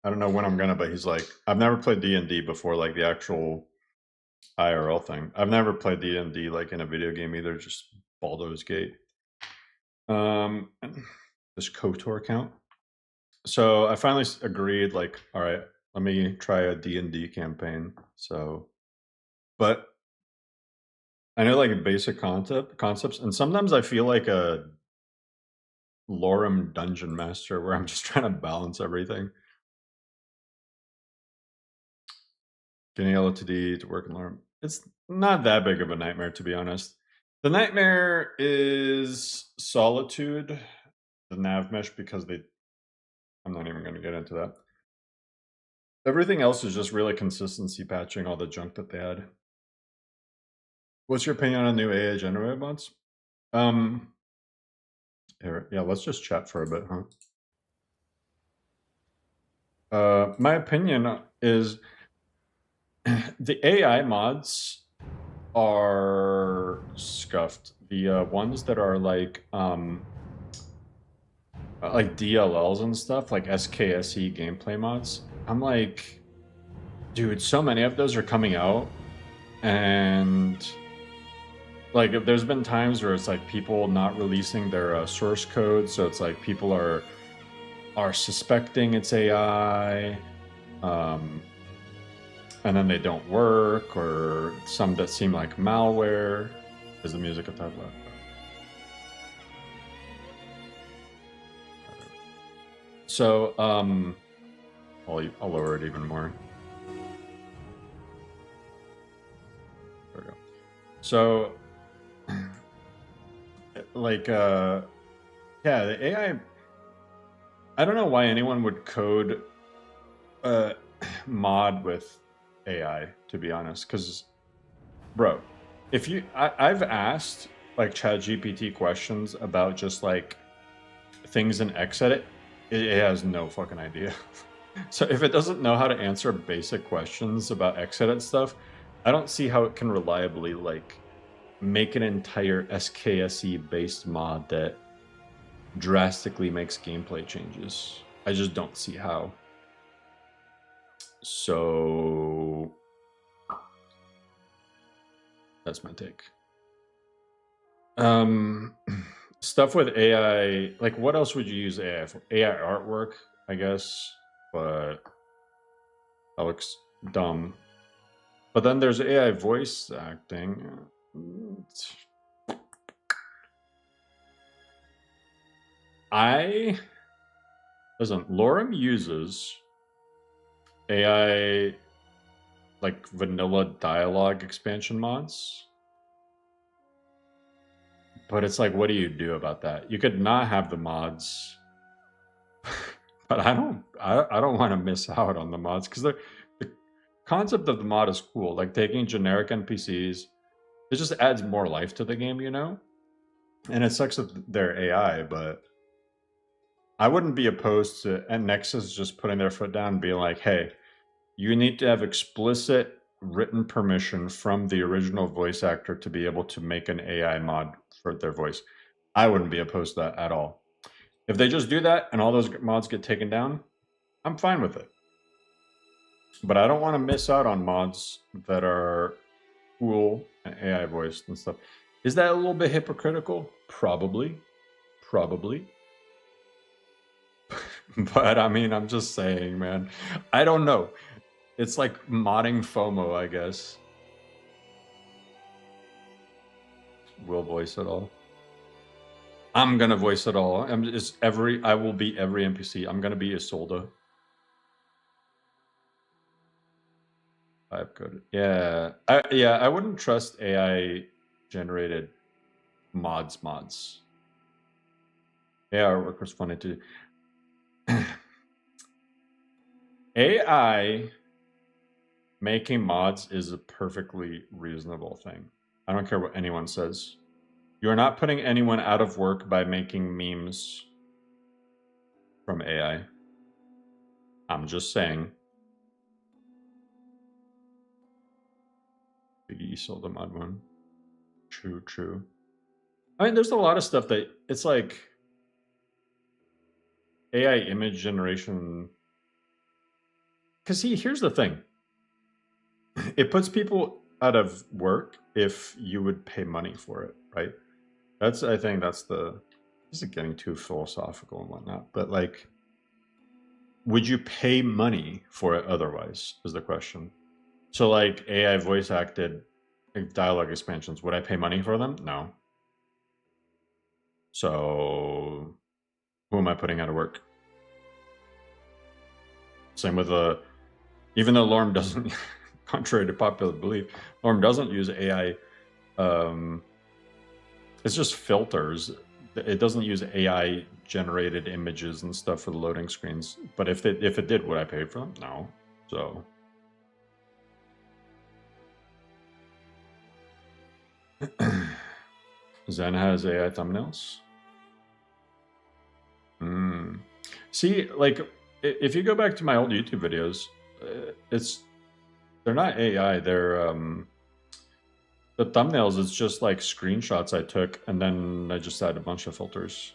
I don't know when I'm gonna, but he's like, I've never played D&D before, like the actual IRL thing. I've never played D&D like in a video game either, just Baldur's Gate. Does KOTOR count? So I finally agreed, like, all right, let me try a D&D campaign. So, but I know like basic concepts, and sometimes I feel like a LoreRim dungeon master where I'm just trying to balance everything. Getting LOTD to work in LoreRim. It's not that big of a nightmare, to be honest. The nightmare is Solitude, the nav mesh, because I'm not even going to get into that. Everything else is just really consistency patching all the junk that they had. What's your opinion on new AI generator bots? Here, yeah, let's just chat for a bit, huh? My opinion is the AI mods are scuffed. The ones that are like DLLs and stuff, like SKSE gameplay mods. I'm like, dude, so many of those are coming out, and like there's been times where it's like people not releasing their source code, so it's like people are suspecting it's AI, and then they don't work, or some that seem like malware. Is the music a type of? So I'll lower it even more. There we go. So like yeah, the AI, I don't know why anyone would code a mod with AI, to be honest, because bro, if you I've asked like ChatGPT questions about just like things in Xedit, it has no fucking idea. So if it doesn't know how to answer basic questions about Xedit stuff, I don't see how it can reliably like make an entire SKSE based mod that drastically makes gameplay changes. I just don't see how. So that's my take. Stuff with AI, like what else would you use AI for? AI artwork, I guess, but that looks dumb. But then there's AI voice acting. Listen, LoreRim uses AI like vanilla dialogue expansion mods. But it's like, what do you do about that? You could not have the mods, but I don't want to miss out on the mods because the concept of the mod is cool. Like taking generic NPCs, it just adds more life to the game, you know? And it sucks with their AI, but I wouldn't be opposed to Nexus just putting their foot down and being like, hey, you need to have explicit written permission from the original voice actor to be able to make an AI mod for their voice. I wouldn't be opposed to that at all. If they just do that and all those mods get taken down, I'm fine with it. But I don't want to miss out on mods that are cool and AI voiced and stuff. Is that a little bit hypocritical? Probably. Probably. But I mean, I'm just saying, man. I don't know. It's like modding FOMO, I guess. Will voice it all. I'm gonna voice it all. I will be every NPC. I'm gonna be Isolde. I've coded. Yeah. I wouldn't trust AI generated mods. Yeah, artwork was funny too. AI making mods is a perfectly reasonable thing. I don't care what anyone says. You're not putting anyone out of work by making memes from AI. I'm just saying. Biggie sold the mod one. True. I mean, there's a lot of stuff that it's like AI image generation. Because see, here's the thing. It puts people out of work if you would pay money for it, right? I think that's the, this is getting too philosophical and whatnot, but like, would you pay money for it otherwise is the question. So like AI voice acted dialogue expansions, would I pay money for them? No. So who am I putting out of work? Same with even though LoreRim doesn't, contrary to popular belief, LoreRim doesn't use AI. It's just filters. It doesn't use AI generated images and stuff for the loading screens. But if it did, would I pay for them? No. So Zen has AI thumbnails. See, like if you go back to my old YouTube videos, they're not AI. They're the thumbnails is just like screenshots I took, and then I just add a bunch of filters.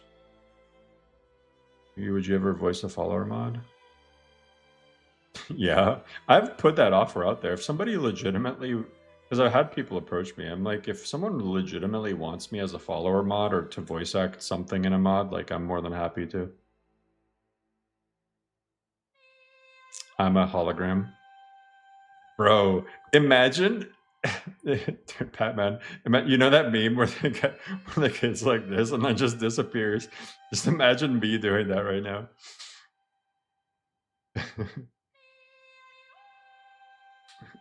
Would you ever voice a follower mod? Yeah, I've put that offer out there. If somebody legitimately, because I've had people approach me, I'm like, if someone legitimately wants me as a follower mod or to voice act something in a mod, like I'm more than happy to. I'm a hologram. Bro, imagine Batman. You know that meme where the kid's like this and then just disappears? Just imagine me doing that right now.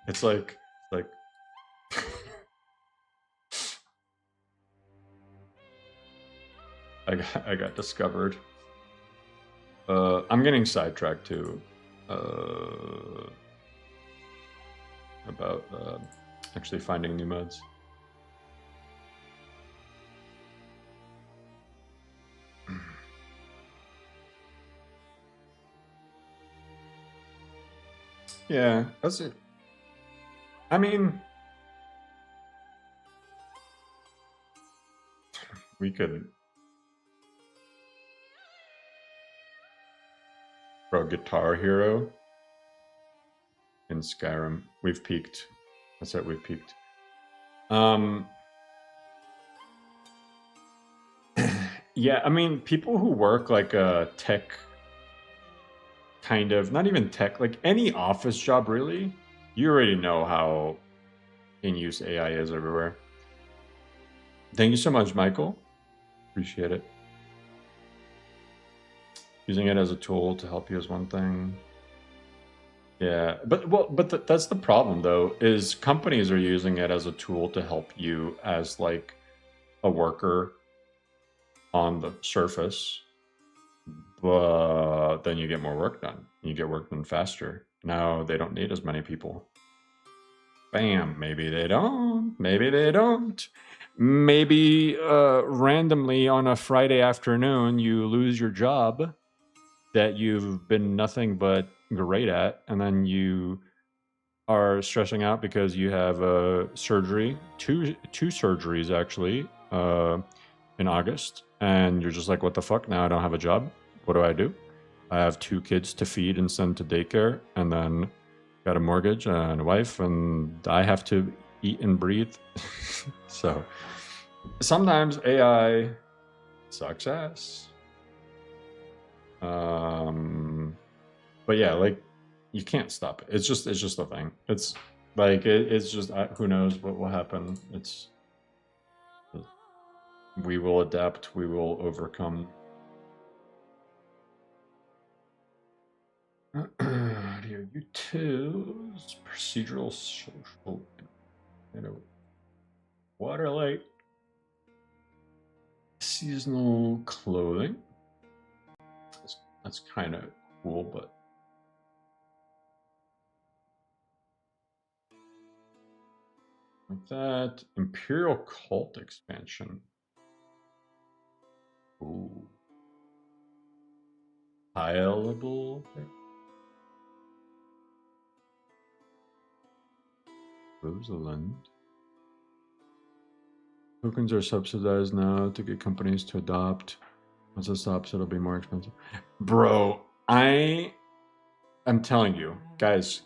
It's like I got discovered. I'm getting sidetracked too. About actually finding new mods. Yeah, that's it. I mean, we could. Bro, Guitar Hero in Skyrim. We've peaked. That's it, we've peaked. Yeah, I mean, people who work like a tech kind of, not even tech, like any office job really, you already know how in use AI is everywhere. Thank you so much, Michael. Appreciate it. Using it as a tool to help you is one thing. Yeah, but that's the problem though, is companies are using it as a tool to help you as like a worker on the surface, but then you get more work done. You get work done faster. Now they don't need as many people. Bam, maybe they don't. Maybe they don't. Maybe randomly on a Friday afternoon you lose your job that you've been nothing but great at, and then you are stressing out because you have a surgery, two surgeries actually, in August, and you're just like, what the fuck? Now I don't have a job. What do? I have 2 kids to feed and send to daycare, and then got a mortgage and a wife, and I have to eat and breathe. So sometimes AI sucks ass. But yeah, like, you can't stop it. It's just a thing. It's like it's just who knows what will happen. We will adapt. We will overcome. Audio U2's procedural social, water light, seasonal clothing. That's kind of cool, but like that. Imperial cult expansion. Ooh. Tileable. Rosalind. Tokens are subsidized now to get companies to adopt. Once it stops, it'll be more expensive. Bro, I'm telling you, guys.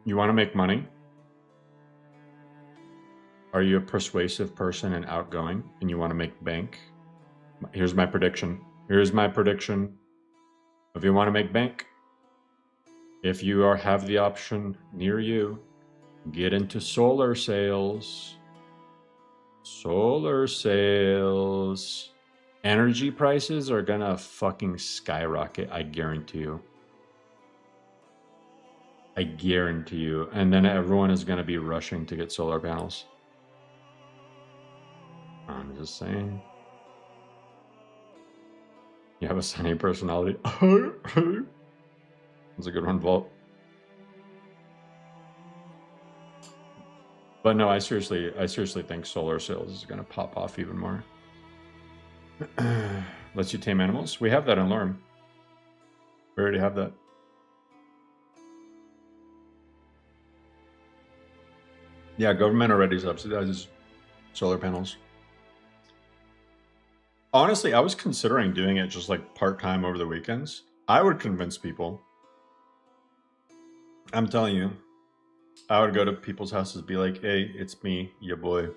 You want to make money? Are you a persuasive person and outgoing and you want to make bank? Here's my prediction. If you want to make bank, if you have the option near you, get into solar sales. Energy prices are gonna fucking skyrocket, I guarantee you. And then everyone is gonna be rushing to get solar panels. I'm just saying. You have a sunny personality. That's a good one, Vault. But no, I seriously think solar sales is gonna pop off even more. Lets you tame animals. We have that in LoreRim. We already have that. Yeah, government already subsidizes solar panels. Honestly, I was considering doing it just like part-time over the weekends. I would convince people. I'm telling you. I would go to people's houses, be like, hey, it's me, your boy.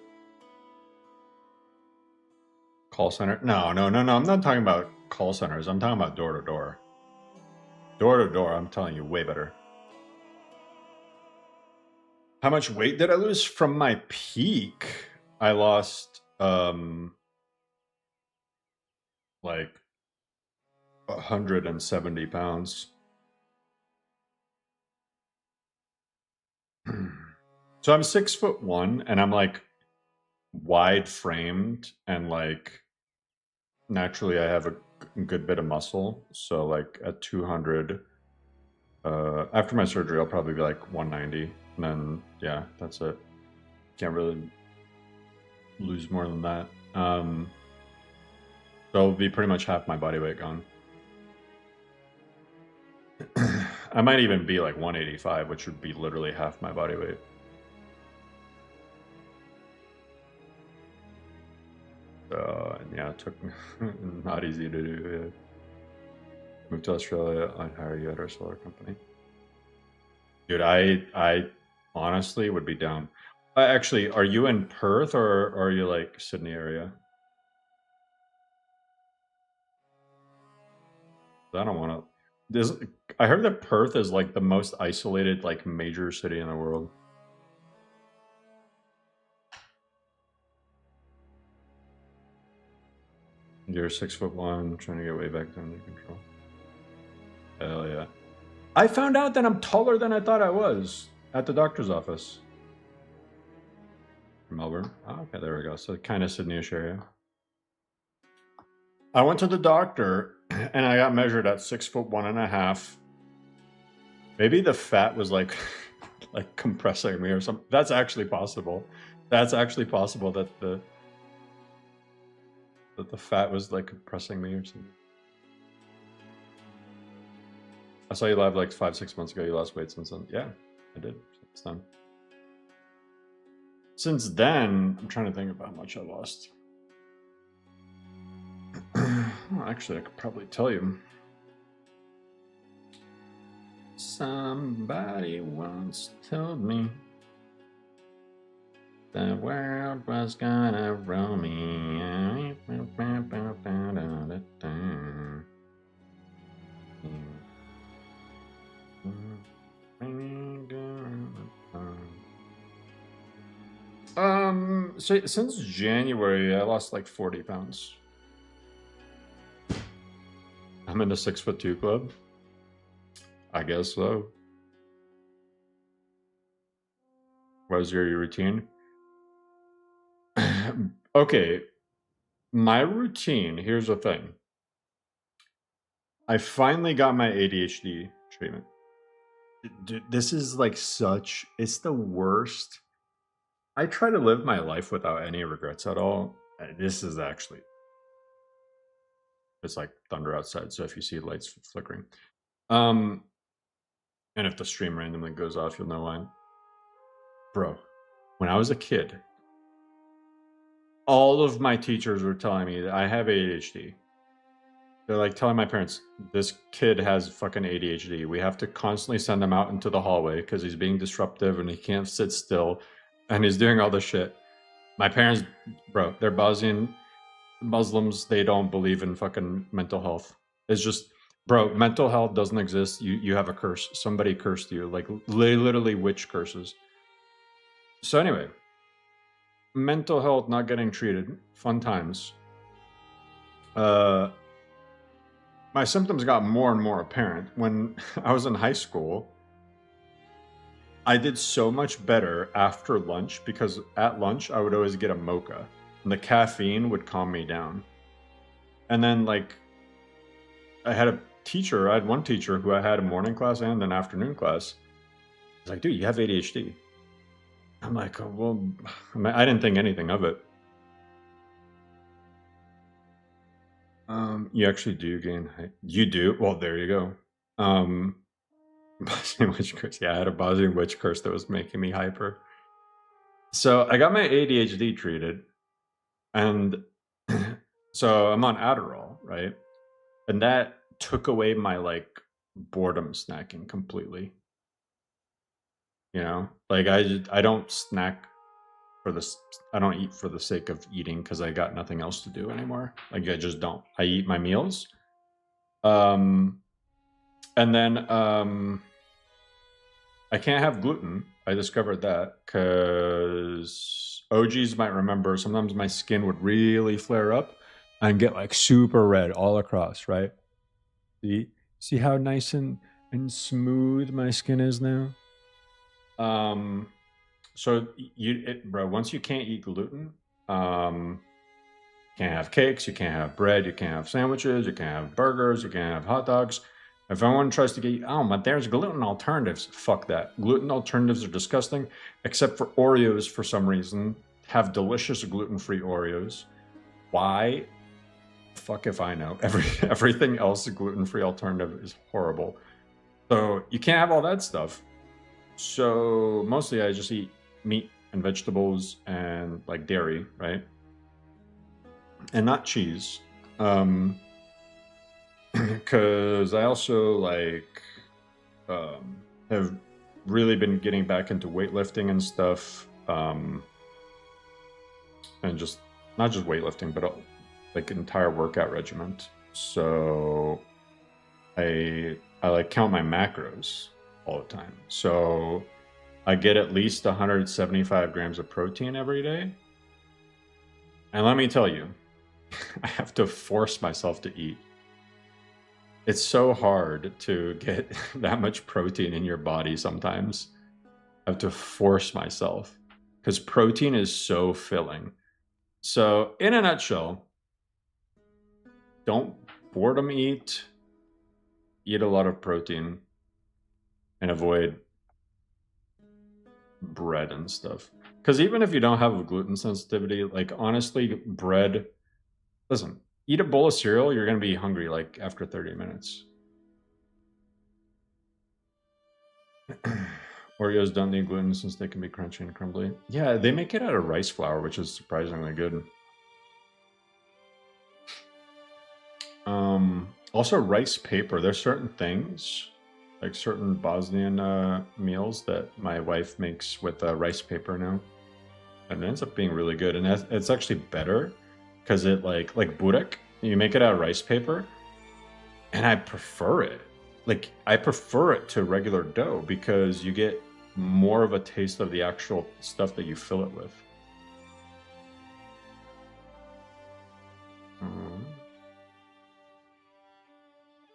Call center? No. I'm not talking about call centers. I'm talking about door to door. Door to door, I'm telling you, way better. How much weight did I lose from my peak? I lost like 170 pounds. So I'm 6'1" and I'm like wide framed and like naturally I have a good bit of muscle. So like at 200, after my surgery, I'll probably be like 190. And then, yeah, that's it. Can't really lose more than that. So it'll be pretty much half my body weight gone. I might even be like 185, which would be literally half my body weight. So, yeah, it took not easy to do. Yeah. Move to Australia, I'd hire you at our solar company. Dude, I honestly would be down. Actually, are you in Perth or are you like Sydney area? I don't want to. I heard that Perth is like the most isolated, like major city in the world. You're 6'1", trying to get way back down to control. Hell yeah. I found out that I'm taller than I thought I was at the doctor's office. Melbourne. Oh, okay, there we go. So kind of Sydney-ish area. I went to the doctor and I got measured at 6'1.5". Maybe the fat was like like compressing me or something. That's actually possible. That's actually possible that the fat was like compressing me or something. I saw you live like 5-6 months ago. You lost weight since then. Yeah, I did. It's done. since then, I'm trying to think about how much I lost. Well, actually, I could probably tell you. Somebody once told me the world was gonna roll me. So since January, I lost like 40 pounds. I'm in the 6'2" club. I guess so. What was your routine? Okay, my routine, here's the thing. I finally got my ADHD treatment. Dude, this is like it's the worst. I try to live my life without any regrets at all. This is actually, it's like thunder outside, so if you see lights flickering. And if the stream randomly goes off, you'll know why. Bro, when I was a kid, all of my teachers were telling me that I have ADHD. They're like telling my parents, this kid has fucking ADHD. We have to constantly send him out into the hallway because he's being disruptive and he can't sit still and he's doing all this shit. My parents, bro, they're Bosnian Muslims. They don't believe in fucking mental health. It's just, bro, mental health doesn't exist. You have a curse. Somebody cursed you. Like literally witch curses. So anyway, mental health not getting treated. Fun times. My symptoms got more and more apparent. When I was in high school, I did so much better after lunch because at lunch I would always get a mocha and the caffeine would calm me down. And then like I had one teacher who I had a morning class and an afternoon class. He's like, dude, you have ADHD. I'm like, oh, well, I didn't think anything of it. You actually do gain height. You do? Well, there you go. Bosnian witch curse. Yeah, I had a Bosnian witch curse that was making me hyper. So I got my ADHD treated, and so I'm on Adderall, right? And that took away my like boredom snacking completely. You know, like I don't snack for this. I don't eat for the sake of eating because I got nothing else to do anymore. Like I just don't. I eat my meals. And then I can't have gluten. I discovered that because OGs might remember sometimes my skin would really flare up and get like super red all across, right? See how nice and smooth my skin is now? So bro, once you can't eat gluten, can't have cakes, you can't have bread, you can't have sandwiches, you can't have burgers, you can't have hot dogs. If anyone tries to get you, oh, but there's gluten alternatives. Fuck that. Gluten alternatives are disgusting, except for Oreos for some reason. Have delicious gluten-free Oreos. Why? Fuck if I know. Everything else, a gluten-free alternative is horrible. So you can't have all that stuff. So mostly I just eat meat and vegetables and like dairy, right? And not cheese. Because I also like have really been getting back into weightlifting and stuff, and just not just weightlifting, but like entire workout regimen. So I like count my macros all the time. So I get at least 175 grams of protein every day. And let me tell you, I have to force myself to eat. It's so hard to get that much protein in your body sometimes. I have to force myself because protein is so filling. So in a nutshell, don't boredom eat. Eat a lot of protein and avoid bread and stuff. Because even if you don't have a gluten sensitivity, like honestly, bread, listen, eat a bowl of cereal, you're going to be hungry like after 30 minutes. Oreos don't need gluten since they can be crunchy and crumbly. Yeah, they make it out of rice flour, which is surprisingly good. Also rice paper. There's certain things, like certain Bosnian meals that my wife makes with rice paper now. And it ends up being really good. And it's actually better because it like burek, you make it out of rice paper. And I prefer it. Like, I prefer it to regular dough because you get more of a taste of the actual stuff that you fill it with.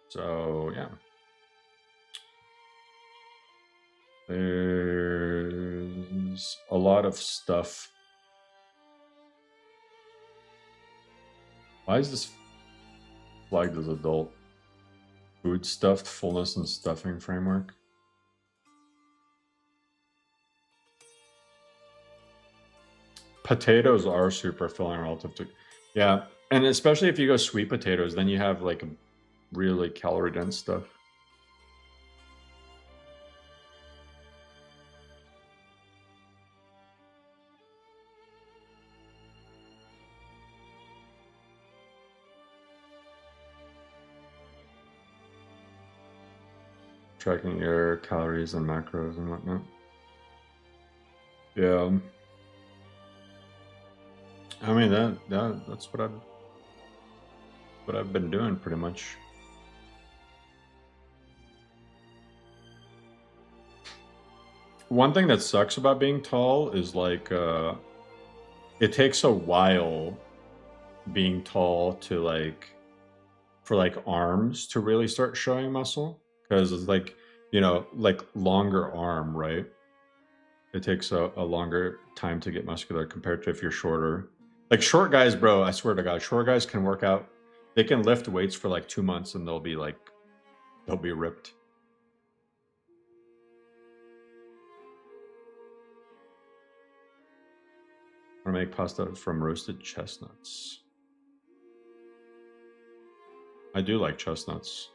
So, yeah. There's a lot of stuff. Why is this flagged as adult? Food stuffed fullness and stuffing framework. Potatoes are super filling relative to, yeah, and especially if you go sweet potatoes, then you have like really calorie dense stuff. Tracking your calories and macros and whatnot. Yeah. I mean that's what I've been doing pretty much. One thing that sucks about being tall is like it takes a while being tall to like for like arms to really start showing muscle, because it's like, you know, like longer arm, right? It takes a longer time to get muscular compared to if you're shorter. Like short guys, bro, I swear to God, short guys can work out. They can lift weights for like 2 months and they'll be ripped. I'm gonna make pasta from roasted chestnuts. I do like chestnuts.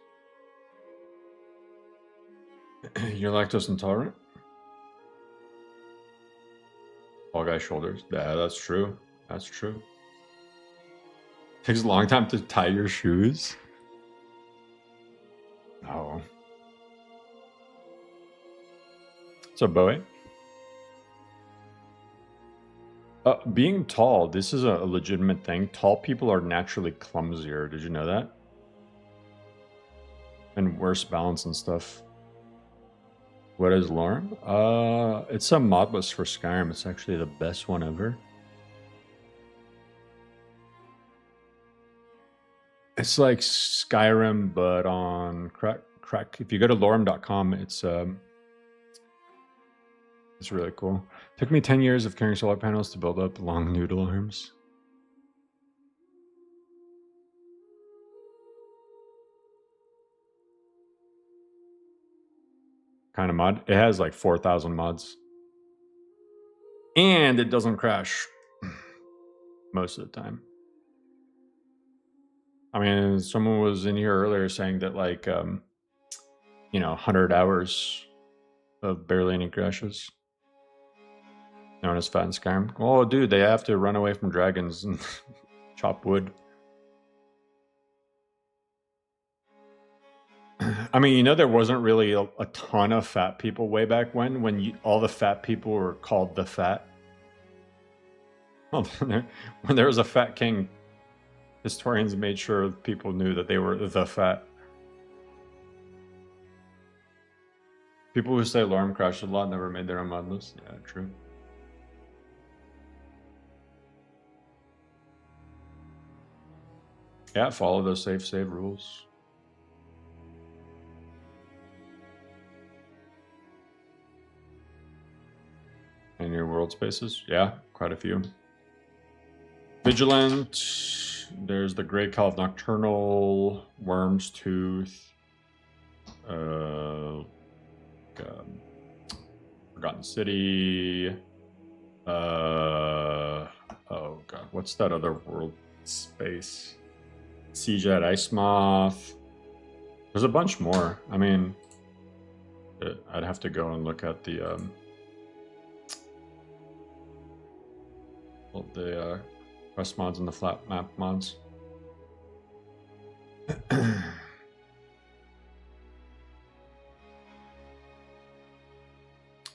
You're lactose intolerant? Tall guy shoulders. Yeah, that's true. That's true. Takes a long time to tie your shoes. No. What's up, Bowie? Being tall, this is a legitimate thing. Tall people are naturally clumsier. Did you know that? And worse balance and stuff. What is LoreRim? It's a mod list for Skyrim. It's actually the best one ever. It's like Skyrim, but on crack. If you go to LoreRim.com, it's really cool. Took me 10 years of carrying solar panels to build up long noodle arms. Kind of mod. It has like 4,000 mods. And it doesn't crash most of the time. I mean, someone was in here earlier saying that like, you know, 100 hours of barely any crashes. Known as Fat and Skyrim. Oh, dude, they have to run away from dragons and chop wood. I mean, you know, there wasn't really a ton of fat people way back when all the fat people were called the Fat. Well, when there was a fat king, historians made sure people knew that they were the Fat. People who say LoreRim crashed a lot never made their own mod list. Yeah, true. Yeah, follow those safe save rules. In your world spaces? Yeah, quite a few. Vigilant. There's the Grey Calf Nocturnal, Worm's Tooth, Forgotten City. Oh god, what's that other world space? Siege at Ice Moth. There's a bunch more. I mean, I'd have to go and look at the quest mods and the flat map mods.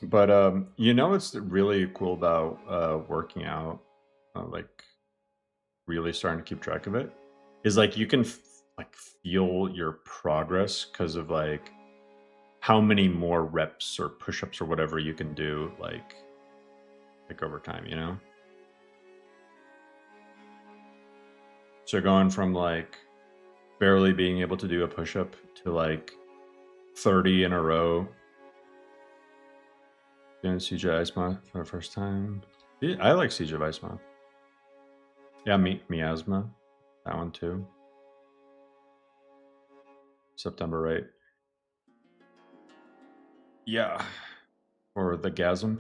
But you know what's really cool about working out, like really starting to keep track of it, is like you can like feel your progress because of like how many more reps or push-ups or whatever you can do like over time, you know? So going from like barely being able to do a push-up to like 30 in a row. Doing Siege of Icemouth for the first time. Yeah, I like Siege of Icemouth. Yeah, Miasma. That one too. September, right? Yeah. Or the Gasm.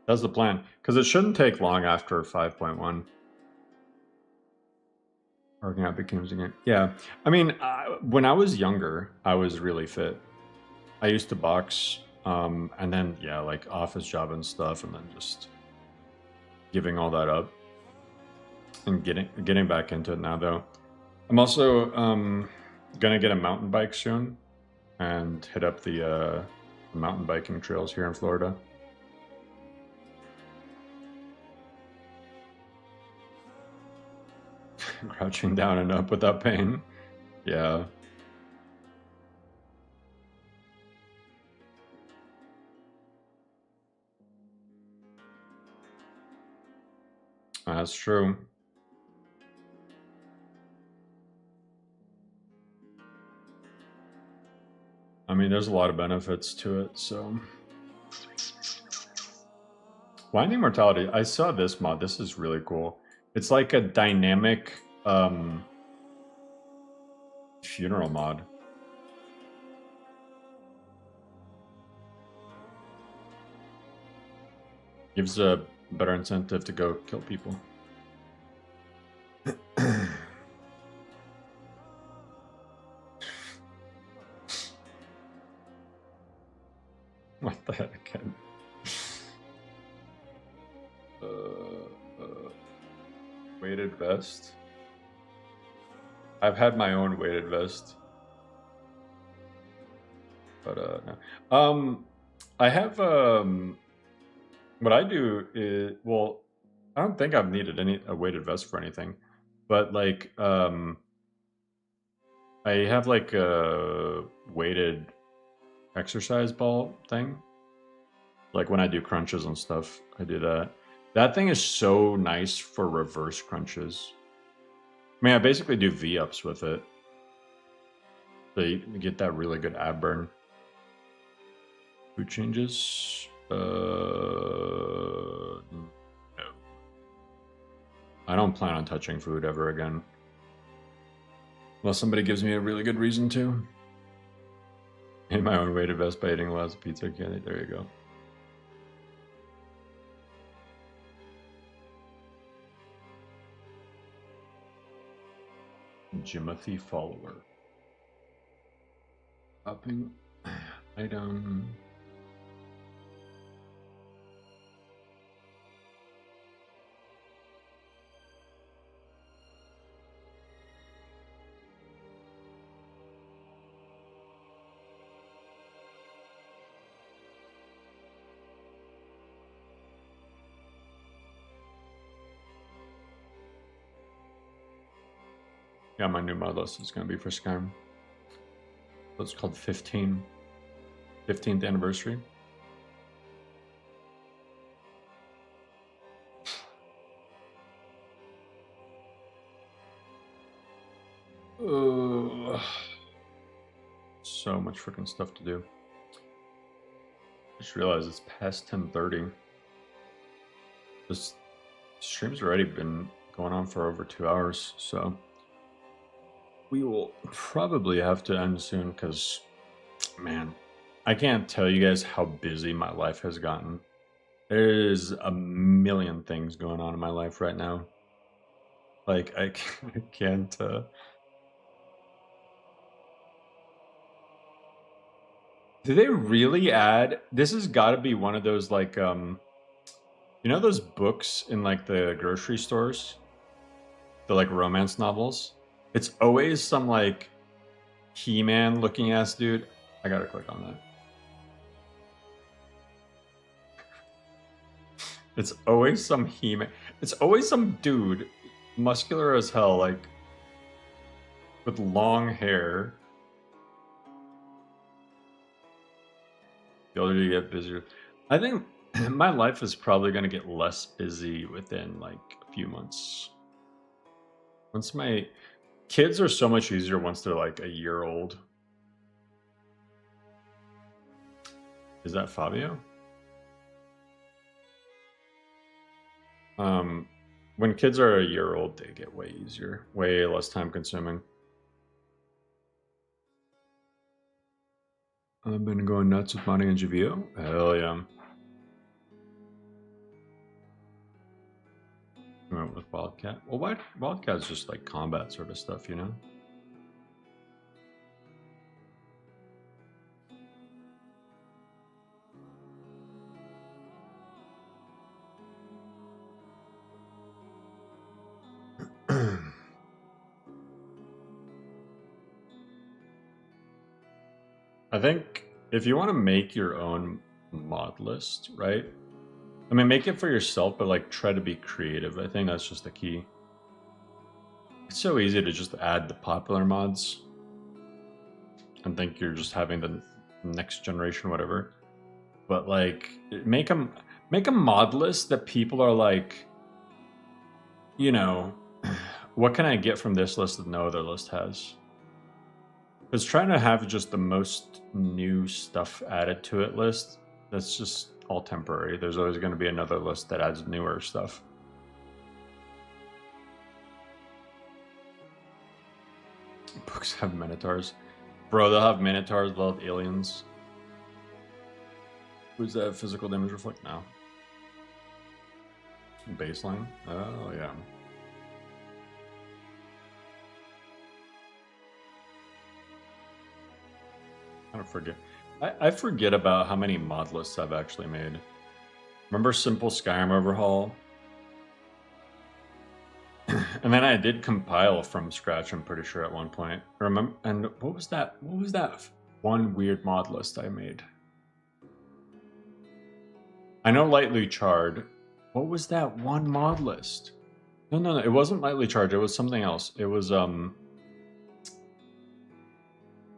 That's the plan. Because it shouldn't take long after 5.1. Working out becomes again. Yeah. I mean, when I was younger, I was really fit. I used to box, and then, yeah, like office job and stuff, and then just giving all that up and getting back into it now, though. I'm also gonna get a mountain bike soon and hit up the mountain biking trails here in Florida. Crouching down and up without pain. Yeah. That's true. I mean, there's a lot of benefits to it, so. Blinding Mortality. I saw this mod. This is really cool. It's like a dynamic funeral mod. Gives a better incentive to go kill people. What the heck? Weighted vest. I've had my own weighted vest, but no. I have what I do is, well, I don't think I've needed a weighted vest for anything, but like I have like a weighted exercise ball thing. Like when I do crunches and stuff, I do that. That thing is so nice for reverse crunches. I mean, I basically do V-ups with it. So you get that really good ab burn. Food changes? No. I don't plan on touching food ever again. Unless somebody gives me a really good reason to. Made my own weighted vest by eating lots of pizza candy. There you go. Jimothy follower. Upping item. Yeah, my new mod list is going to be for Skyrim. It's called 15. 15th anniversary. So much freaking stuff to do. Just realized it's past 10:30. This stream's already been going on for over 2 hours, so we will probably have to end soon because, man, I can't tell you guys how busy my life has gotten. There's a million things going on in my life right now. Like, I can't, Do they really add? This has got to be one of those like you know those books in like the grocery stores, the like romance novels. It's always some like He-Man looking ass dude. I gotta click on that. It's always some He-Man. It's always some dude, muscular as hell, like with long hair. The older you get, busier. I think my life is probably going to get less busy within like a few months. Once my kids are so much easier once they're like a year old. Is that Fabio? When kids are a year old, they get way easier, way less time consuming. I've been going nuts with modding in GVO. Hell yeah. I went with Wildcat. Well, Wildcat's just like combat sort of stuff, you know? I think if you want to make your own mod list, right? I mean, make it for yourself, but like try to be creative. I think that's just the key. It's so easy to just add the popular mods and think you're just having the next generation, whatever. But like, make a mod list that people are like, you know, what can I get from this list that no other list has? Because trying to have just the most new stuff added to it list, that's just all temporary. There's always going to be another list that adds newer stuff. Books have minotaurs. Bro, they'll have minotaurs, they'll have aliens. Who's that physical damage reflect now? Baseline? Oh, yeah. I don't forget. I forget about how many mod lists I've actually made. Remember Simple Skyrim Overhaul? And then I did compile from scratch, I'm pretty sure, at one point. Remember? And what was that? What was that one weird mod list I made? I know Lightly Charred. What was that one mod list? No, it wasn't Lightly Charged. It was something else. It was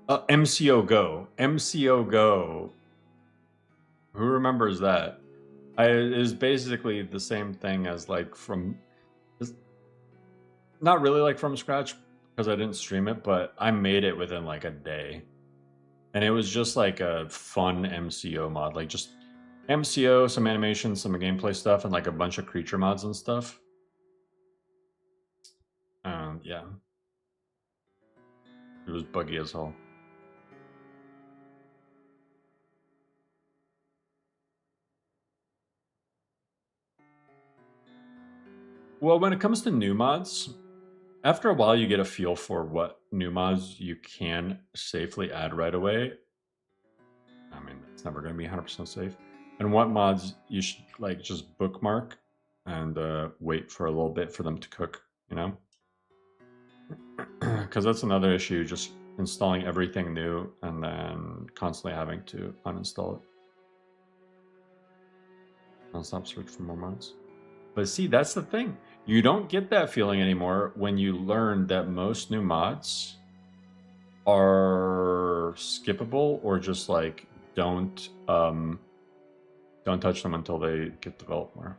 MCO Go. MCO Go. Who remembers that? It is basically the same thing as like from, not really like from scratch because I didn't stream it, but I made it within like a day. And it was just like a fun MCO mod, like just MCO, some animation, some gameplay stuff, and like a bunch of creature mods and stuff. Yeah. It was buggy as hell. Well, when it comes to new mods, after a while you get a feel for what new mods you can safely add right away. I mean, it's never going to be 100% safe. And what mods you should like just bookmark and wait for a little bit for them to cook, you know? Because that's another issue, just installing everything new and then constantly having to uninstall it. I'll stop search for more mods. But see, that's the thing. You don't get that feeling anymore when you learn that most new mods are skippable or just like don't touch them until they get developed more.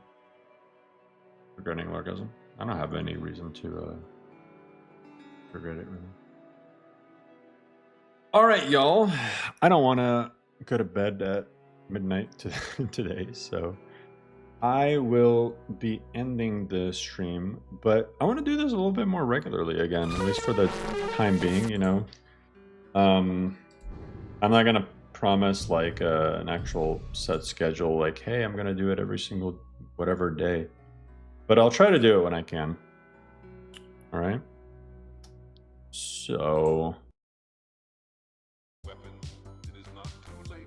Regretting orgasm. I don't have any reason to regret it really. All right, y'all. I don't want to go to bed at midnight today, so I will be ending the stream, but I want to do this a little bit more regularly again, at least for the time being, you know. I'm not going to promise like an actual set schedule, like, hey, I'm going to do it every single whatever day, but I'll try to do it when I can. All right. So... Weapons, it is not too late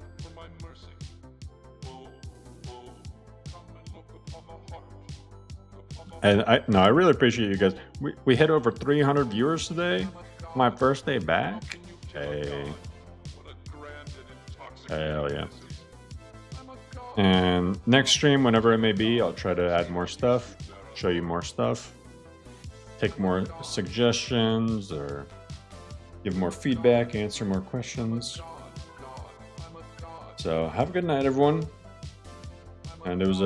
And I really appreciate you guys. We hit over 300 viewers today. My first day back. Hey. Hell yeah. And next stream, whenever it may be, I'll try to add more stuff, show you more stuff, take more suggestions, or give more feedback, answer more questions. So have a good night, everyone. And it was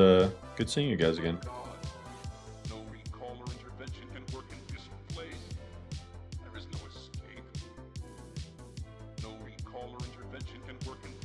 good seeing you guys again. No recall or intervention can work in this place. There is no escape. No recall or intervention can work in